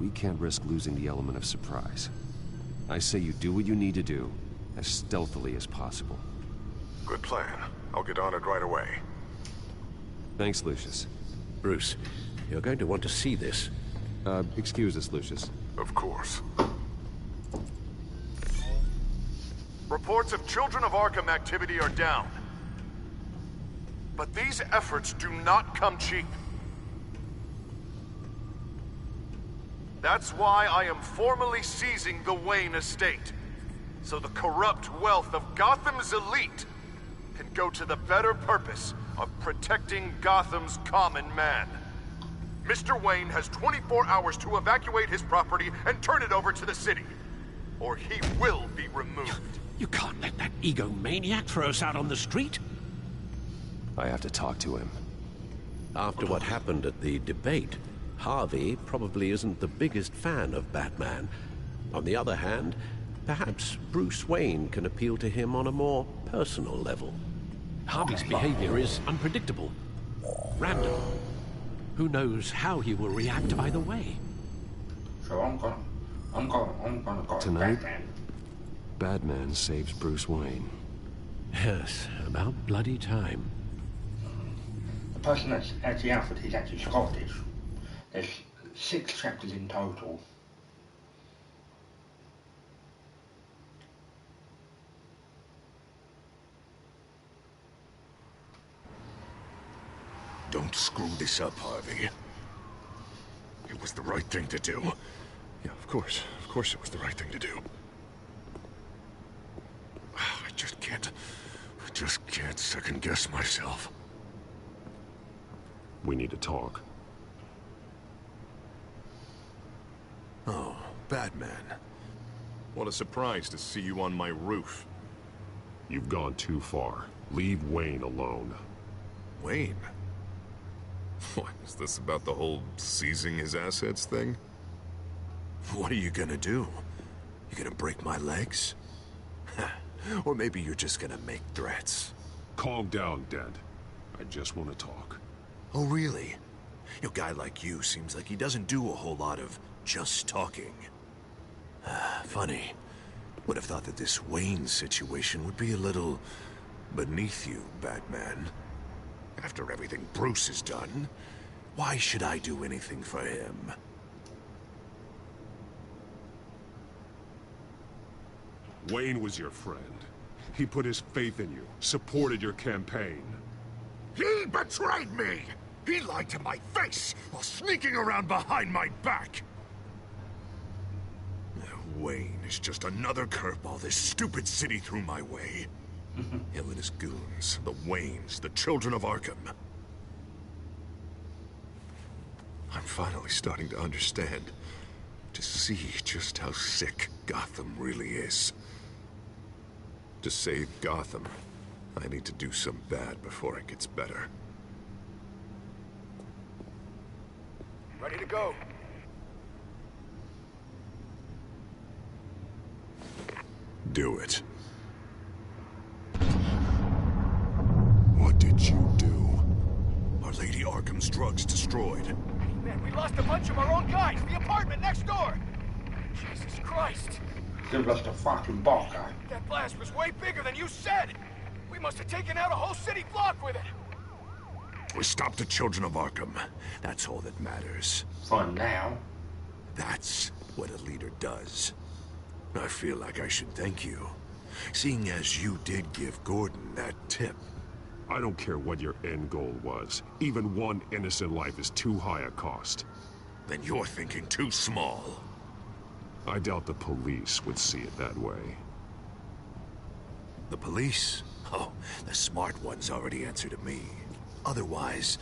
We can't risk losing the element of surprise. I say you do what you need to do, as stealthily as possible. Good plan. I'll get on it right away. Thanks, Lucius. Bruce, you're going to want to see this. Excuse us, Lucius. Of course. Reports of Children of Arkham activity are down. But these efforts do not come cheap. That's why I am formally seizing the Wayne estate, so the corrupt wealth of Gotham's elite can go to the better purpose of protecting Gotham's common man. Mr. Wayne has 24 hours to evacuate his property and turn it over to the city, or he will be removed. You can't let that egomaniac throw us out on the street. I have to talk to him. After what happened at the debate, Harvey probably isn't the biggest fan of Batman. On the other hand, perhaps Bruce Wayne can appeal to him on a more personal level. Harvey's behavior is unpredictable, random. Who knows how he will react either way? So I'm gonna go Tonight, Batman. Batman saves Bruce Wayne. Yes, about bloody time. The person that's actually outfit is actually Scottish. There's 6 chapters in total. Don't screw this up, Harvey. It was the right thing to do. Yeah, of course it was the right thing to do. I just can't second guess myself. We need to talk. Oh, Batman. What a surprise to see you on my roof. You've gone too far. Leave Wayne alone. Wayne? What, is this about the whole seizing his assets thing? What are you gonna do? You gonna break my legs? Or maybe you're just gonna make threats. Calm down, Dent. I just want to talk. Oh, really? A guy like you seems like he doesn't do a whole lot of just talking. Funny. Would have thought that this Wayne situation would be a little beneath you, Batman. After everything Bruce has done, why should I do anything for him? Wayne was your friend. He put his faith in you, supported your campaign. He betrayed me! He lied to my face while sneaking around behind my back! Wayne is just another curveball this stupid city threw my way. Him and his goons, the Waynes, the Children of Arkham. I'm finally starting to understand, to see just how sick Gotham really is. To save Gotham, I need to do some bad before it gets better. Ready to go. Do it. What did you do? Our Lady Arkham's drugs destroyed. Man, lost a bunch of our own guys. The apartment next door. Jesus Christ. They've lost a fucking Barker. That blast was way bigger than you said. We must have taken out a whole city block with it. We stopped the children of Arkham. That's all that matters. For now. That's what a leader does. I feel like I should thank you, seeing as you did give Gordon that tip. I don't care what your end goal was. Even one innocent life is too high a cost. Then you're thinking too small. I doubt the police would see it that way. The police? Oh, the smart ones already answer to me. Otherwise,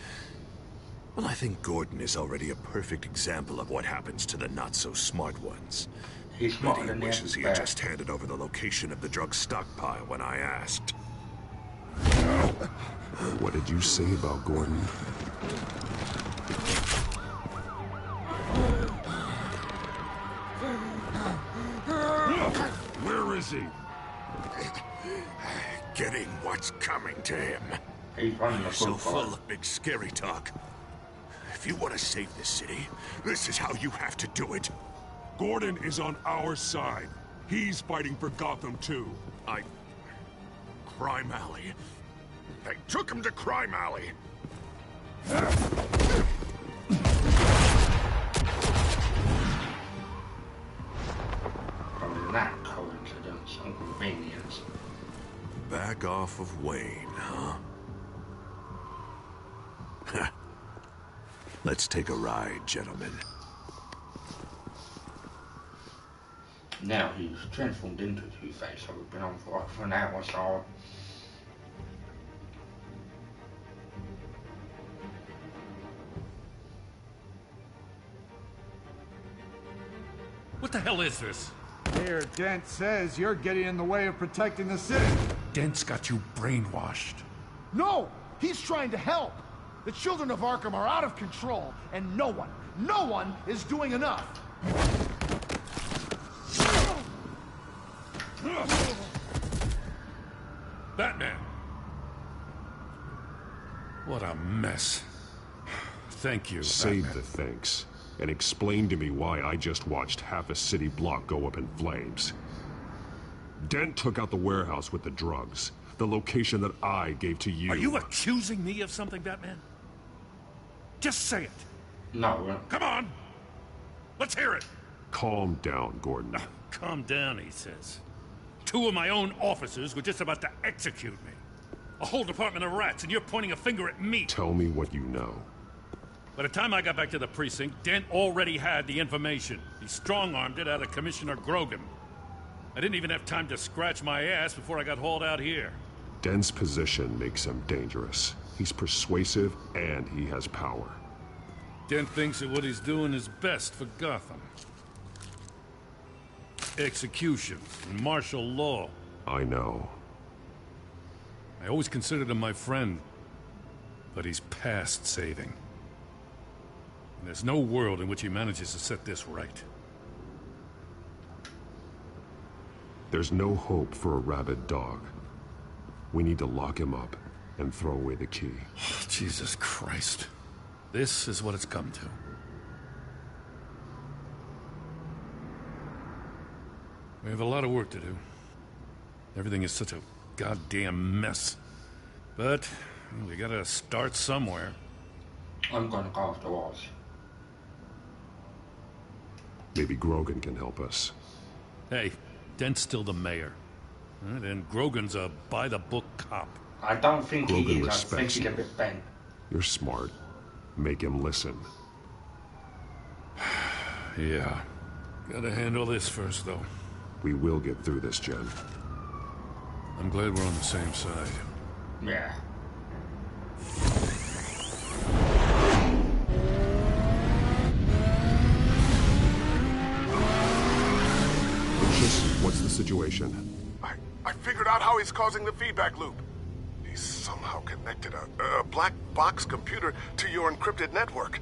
well, I think Gordon is already a perfect example of what happens to the not-so-smart ones. He's But he wishes he had just handed over the location of the drug stockpile when I asked. What did you say about Gordon? Where is he? Getting what's coming to him. He's running So full of big scary talk. If you want to save this city, this is how you have to do it. Gordon is on our side. He's fighting for Gotham too. Crime Alley. They took him to Crime Alley. From that coincidence and convenience. Back off of Wayne, huh? Let's take a ride, gentlemen. Now he's transformed into Two-Face, so we've been on for an hour, so... What the hell is this? Mayor Dent says you're getting in the way of protecting the city. Dent's got you brainwashed. No! He's trying to help! The children of Arkham are out of control, and no one is doing enough! Batman! What a mess. Thank you, Save Batman. the thanks, and explain to me why I just watched half a city block go up in flames. Dent took out the warehouse with the drugs, the location that I gave to you. Are you accusing me of something, Batman? Just say it. No. Come on! Let's hear it! Calm down, Gordon. Calm down, he says. 2 of my own officers were just about to execute me. A whole department of rats, and you're pointing a finger at me. Tell me what you know. By the time I got back to the precinct, Dent already had the information. He strong-armed it out of Commissioner Grogan. I didn't even have time to scratch my ass before I got hauled out here. Dent's position makes him dangerous. He's persuasive, and he has power. Dent thinks that what he's doing is best for Gotham. Execution and martial law. I know. I always considered him my friend, but he's past saving. And there's no world in which he manages to set this right. There's no hope for a rabid dog. We need to lock him up and throw away the key. Jesus Christ. This is what it's come to. We have a lot of work to do. Everything is such a goddamn mess. But we gotta start somewhere. I'm gonna go afterwards. Maybe Grogan can help us. Hey, Dent's still the mayor. And Grogan's a by-the-book cop. I don't think Grogan he is. I think respects he's a you. bit bent. You're smart. Make him listen. Yeah. Gotta handle this first, though. We will get through this, Jen. I'm glad we're on the same side. Yeah. Lucius, what's the situation? I figured out how he's causing the feedback loop. He's somehow connected a black box computer to your encrypted network.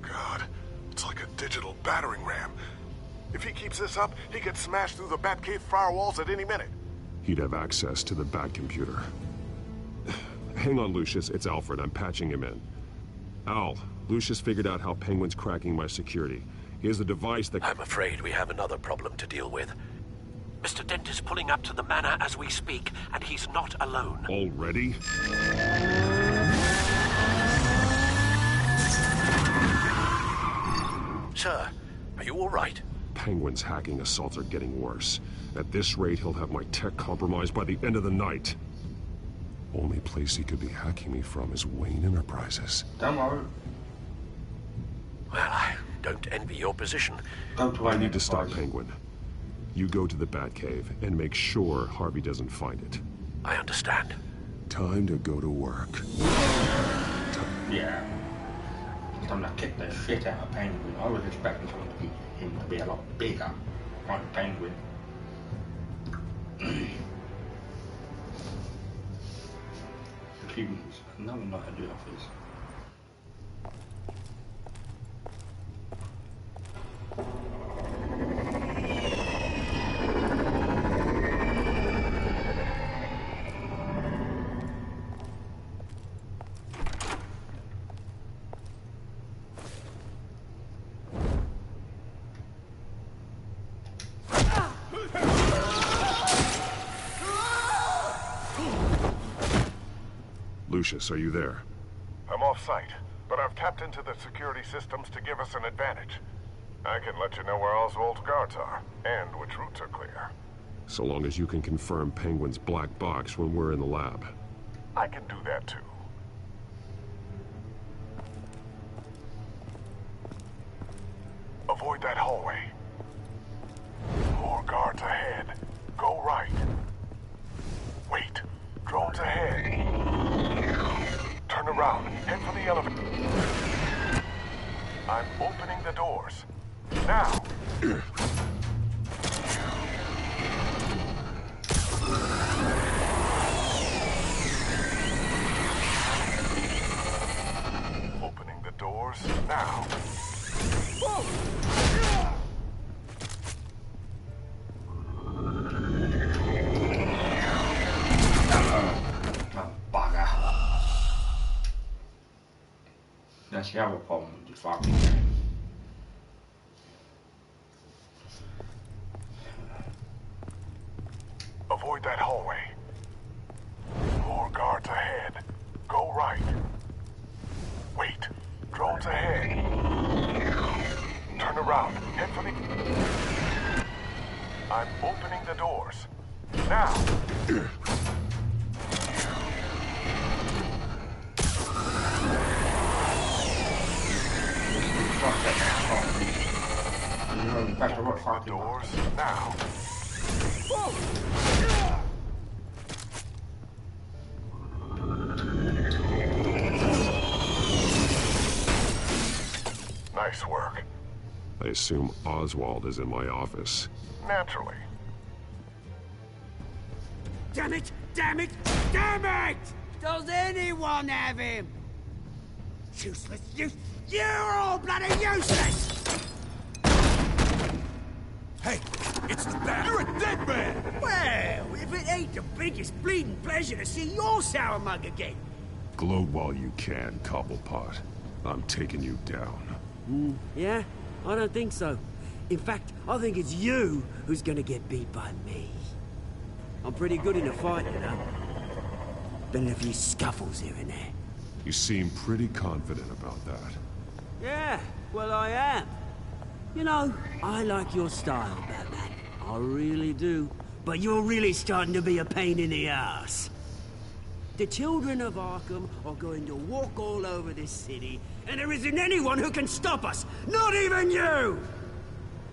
God, it's like a digital battering ram. If he keeps this up, he could smash through the Batcave firewalls at any minute. He'd have access to the Bat computer. Hang on, Lucius. It's Alfred. I'm patching him in. Al, Lucius figured out how Penguin's cracking my security. He has a device that... I'm afraid we have another problem to deal with. Mr. Dent is pulling up to the manor as we speak, and he's not alone. Already? Sir, are you all right? Penguin's hacking assaults are getting worse. At this rate, he'll have my tech compromised by the end of the night. Only place he could be hacking me from is Wayne Enterprises. Don't worry. Well, I don't envy your position. I need to stop Penguin. You go to the Batcave and make sure Harvey doesn't find it. I understand. Time to go to work. Yeah. Time to kick the shit out of Penguin. I was expecting him to be a lot bigger, like Penguin. Achievements. Another night at the office. Lucius, are you there? I'm off-site, but I've tapped into the security systems to give us an advantage. I can let you know where Oswald's guards are, and which routes are clear. So long as you can confirm Penguin's black box when we're in the lab. I can do that too. Avoid that hallway. More guards ahead. Go right. Wait. Drones ahead. Turn around. Head for the elevator. I'm opening the doors. Now. Opening the doors now. Whoa. That's the other problem with the fucking game. Avoid that hallway. More guards ahead. Go right. Wait. Drones ahead. Turn around. Head for the... I'm opening the doors. Now. The doors now. Nice work. I assume Oswald is in my office. Naturally. Damn it! Damn it! Damn it! Does anyone have him? Useless! You're all bloody useless! Hey, it's the bat. You're a dead man! Well, if it ain't the biggest bleeding pleasure to see your sour mug again. Gloat while you can, Cobblepot. I'm taking you down. Yeah? I don't think so. In fact, I think it's you who's gonna get beat by me. I'm pretty good in a fight, you know. Been in a few scuffles here and there. You seem pretty confident about that. Yeah, well I am. You know, I like your style, Batman. I really do. But you're really starting to be a pain in the ass. The children of Arkham are going to walk all over this city, and there isn't anyone who can stop us! Not even you!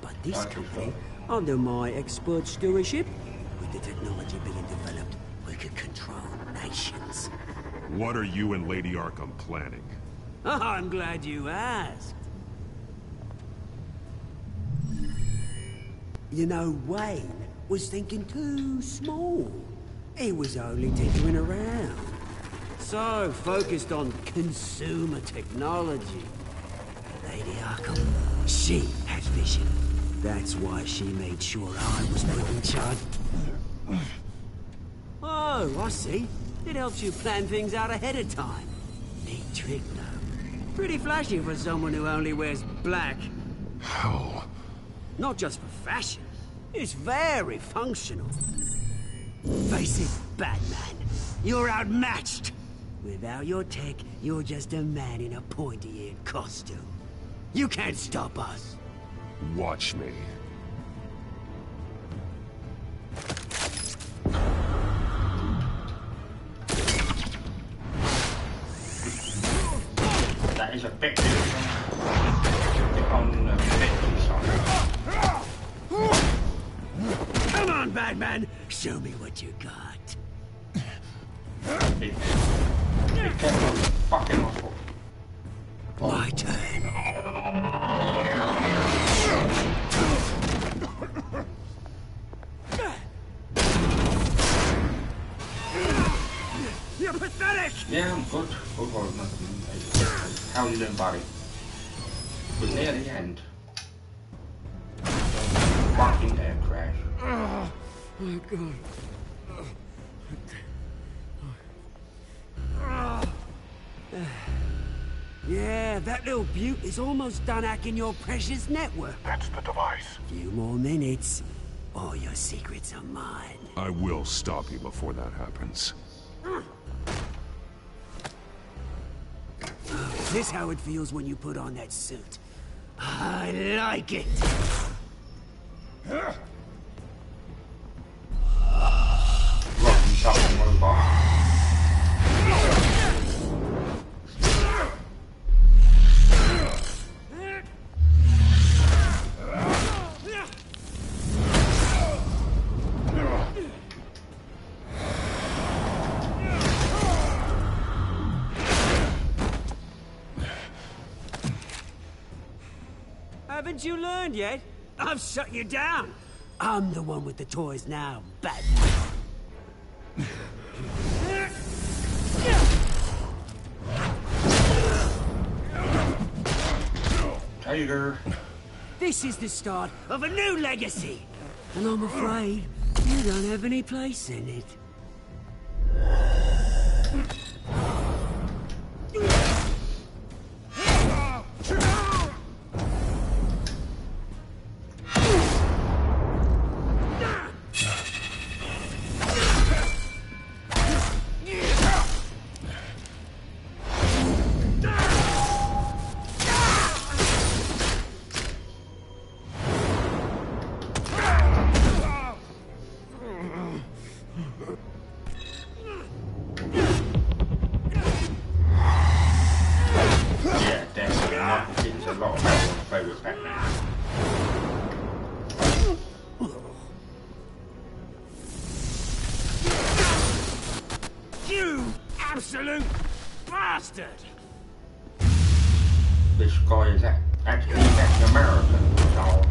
But this company, under my expert stewardship, with the technology being developed, we could control nations. What are you and Lady Arkham planning? I'm glad you asked. You know, Wayne was thinking too small. He was only tinkering around. So focused on consumer technology. Lady Arkham, she has vision. That's why she made sure I was put in charge. Oh, I see. It helps you plan things out ahead of time. Neat trick, though. Pretty flashy for someone who only wears black. How? Not just for fashion. It's very functional. Face it, Batman. You're outmatched. Without your tech, you're just a man in a pointy-eared costume. You can't stop us. Watch me. That is effective on the effective side. Come on, Batman. Show me what you got. Be careful, fucking awful. My turn. You're pathetic! Yeah, I'm good. Good for nothing. How you doing, buddy? We're near the end. Fucking damn crash. Oh my god. Yeah, that little beaut is almost done hacking your precious network. That's the device. Few more minutes. All your secrets are mine. I will stop you before that happens. Is this how it feels when you put on that suit? I like it. Rotten fucking robot. Haven't you learned yet? I've shut you down. I'm the one with the toys now, Batman. Tiger. This is the start of a new legacy. And I'm afraid you don't have any place in it. Absolute bastard! This guy is actually American, so...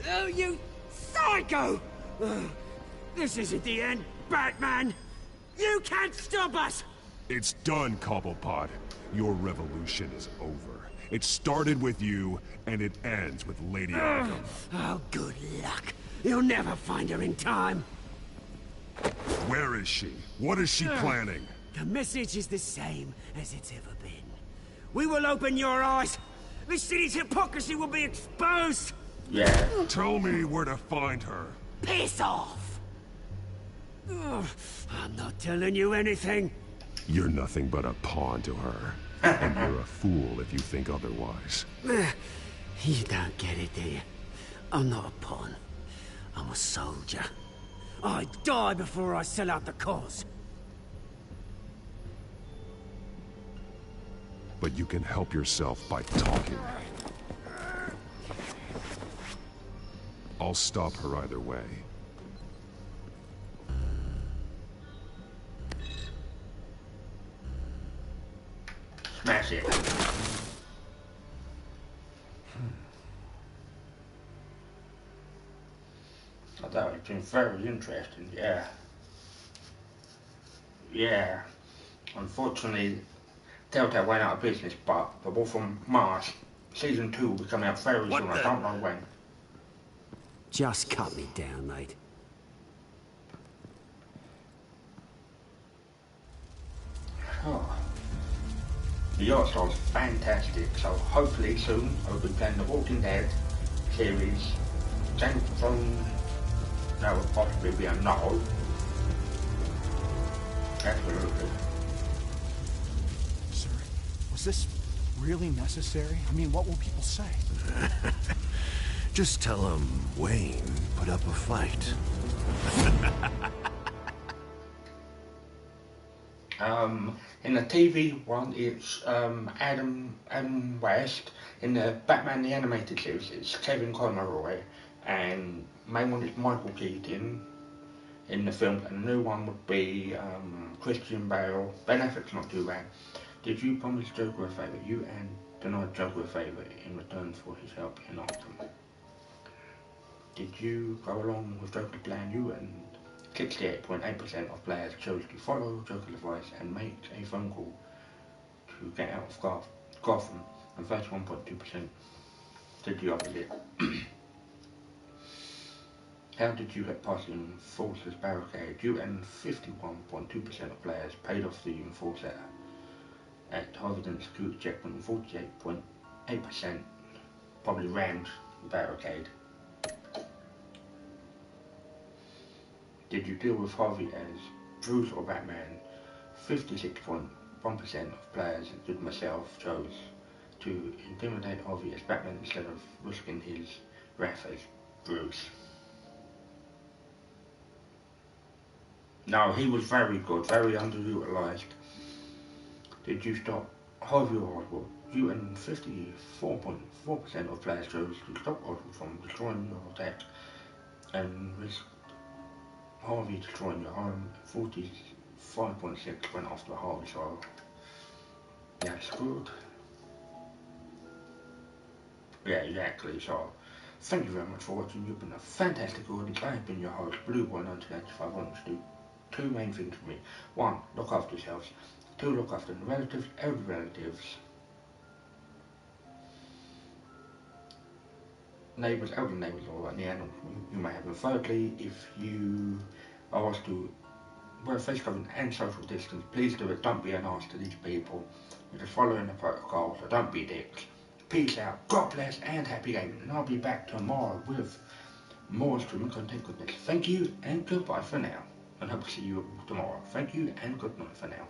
Oh, you psycho! This isn't the end, Batman! You can't stop us! It's done, Cobblepot. Your revolution is over. It started with you, and it ends with Lady Arkham. Oh, good luck. You'll never find her in time. Where is she? What is she planning? The message is the same as it's ever been. We will open your eyes. The city's hypocrisy will be exposed. Yeah. Tell me where to find her. Piss off! I'm not telling you anything. You're nothing but a pawn to her. And you're a fool if you think otherwise. You don't get it, do you? I'm not a pawn. I'm a soldier. I'd die before I sell out the cause. But you can help yourself by talking. I'll stop her either way. Smash it. I thought it been very interesting, yeah. Yeah. Unfortunately, Telltale went out of business, but The Wolf from Mars, Season 2 will come out very soon. I don't know when. Just cut me down, mate. Oh. The art style's fantastic, so hopefully soon I'll be playing the Walking Dead series. Game of Thrones, that would possibly be a no. Absolutely. Sir, was this really necessary? I mean, what will people say? Just tell them Wayne put up a fight. In the TV one, it's Adam West. In the Batman the Animated Series, it's Kevin Conroy, and main one is Michael Keaton in the film, and the new one would be Christian Bale. Ben Affleck's not too bad. Did you promise Joker a favour? You and denied Joker a favour in return for his help in Arkham. Did you go along with Joker's plan? You and 68.8% of players chose to follow Joker's advice and make a phone call to get out of Gotham, and 31.2% did the opposite. How did you get past the Enforcer's barricade? You and 51.2% of players paid off the Enforcer at Harvey's security checkpoint, and 48.8% probably rammed the barricade. Did you deal with Harvey as Bruce or Batman? 56.1% of players, including myself, chose to intimidate Harvey as Batman instead of risking his wrath as Bruce. No, he was very good, very underutilized. Did you stop Harvey or Oswald? You and 54.4% of players chose to stop Oswald from destroying your tech and risk Harvey destroying your home. 45.6 went after Harvey, so that's good. Yeah, exactly. So thank you very much for watching. You've been a fantastic audience. I have been your host, Blue Boy 1985. I want to do two main things for me. One, look after yourselves. Two, look after the relatives, elder relatives, neighbours, elder neighbours, or the animals you may have. And thirdly, if you are asked to wear face covering and social distance, please do it. Don't be an arse to these people. You're just following the protocol, so don't be dicks. Peace out, God bless, and happy gaming. And I'll be back tomorrow with more streaming content goodness. Thank you, and goodbye for now. And hope to see you tomorrow. Thank you, and good night for now.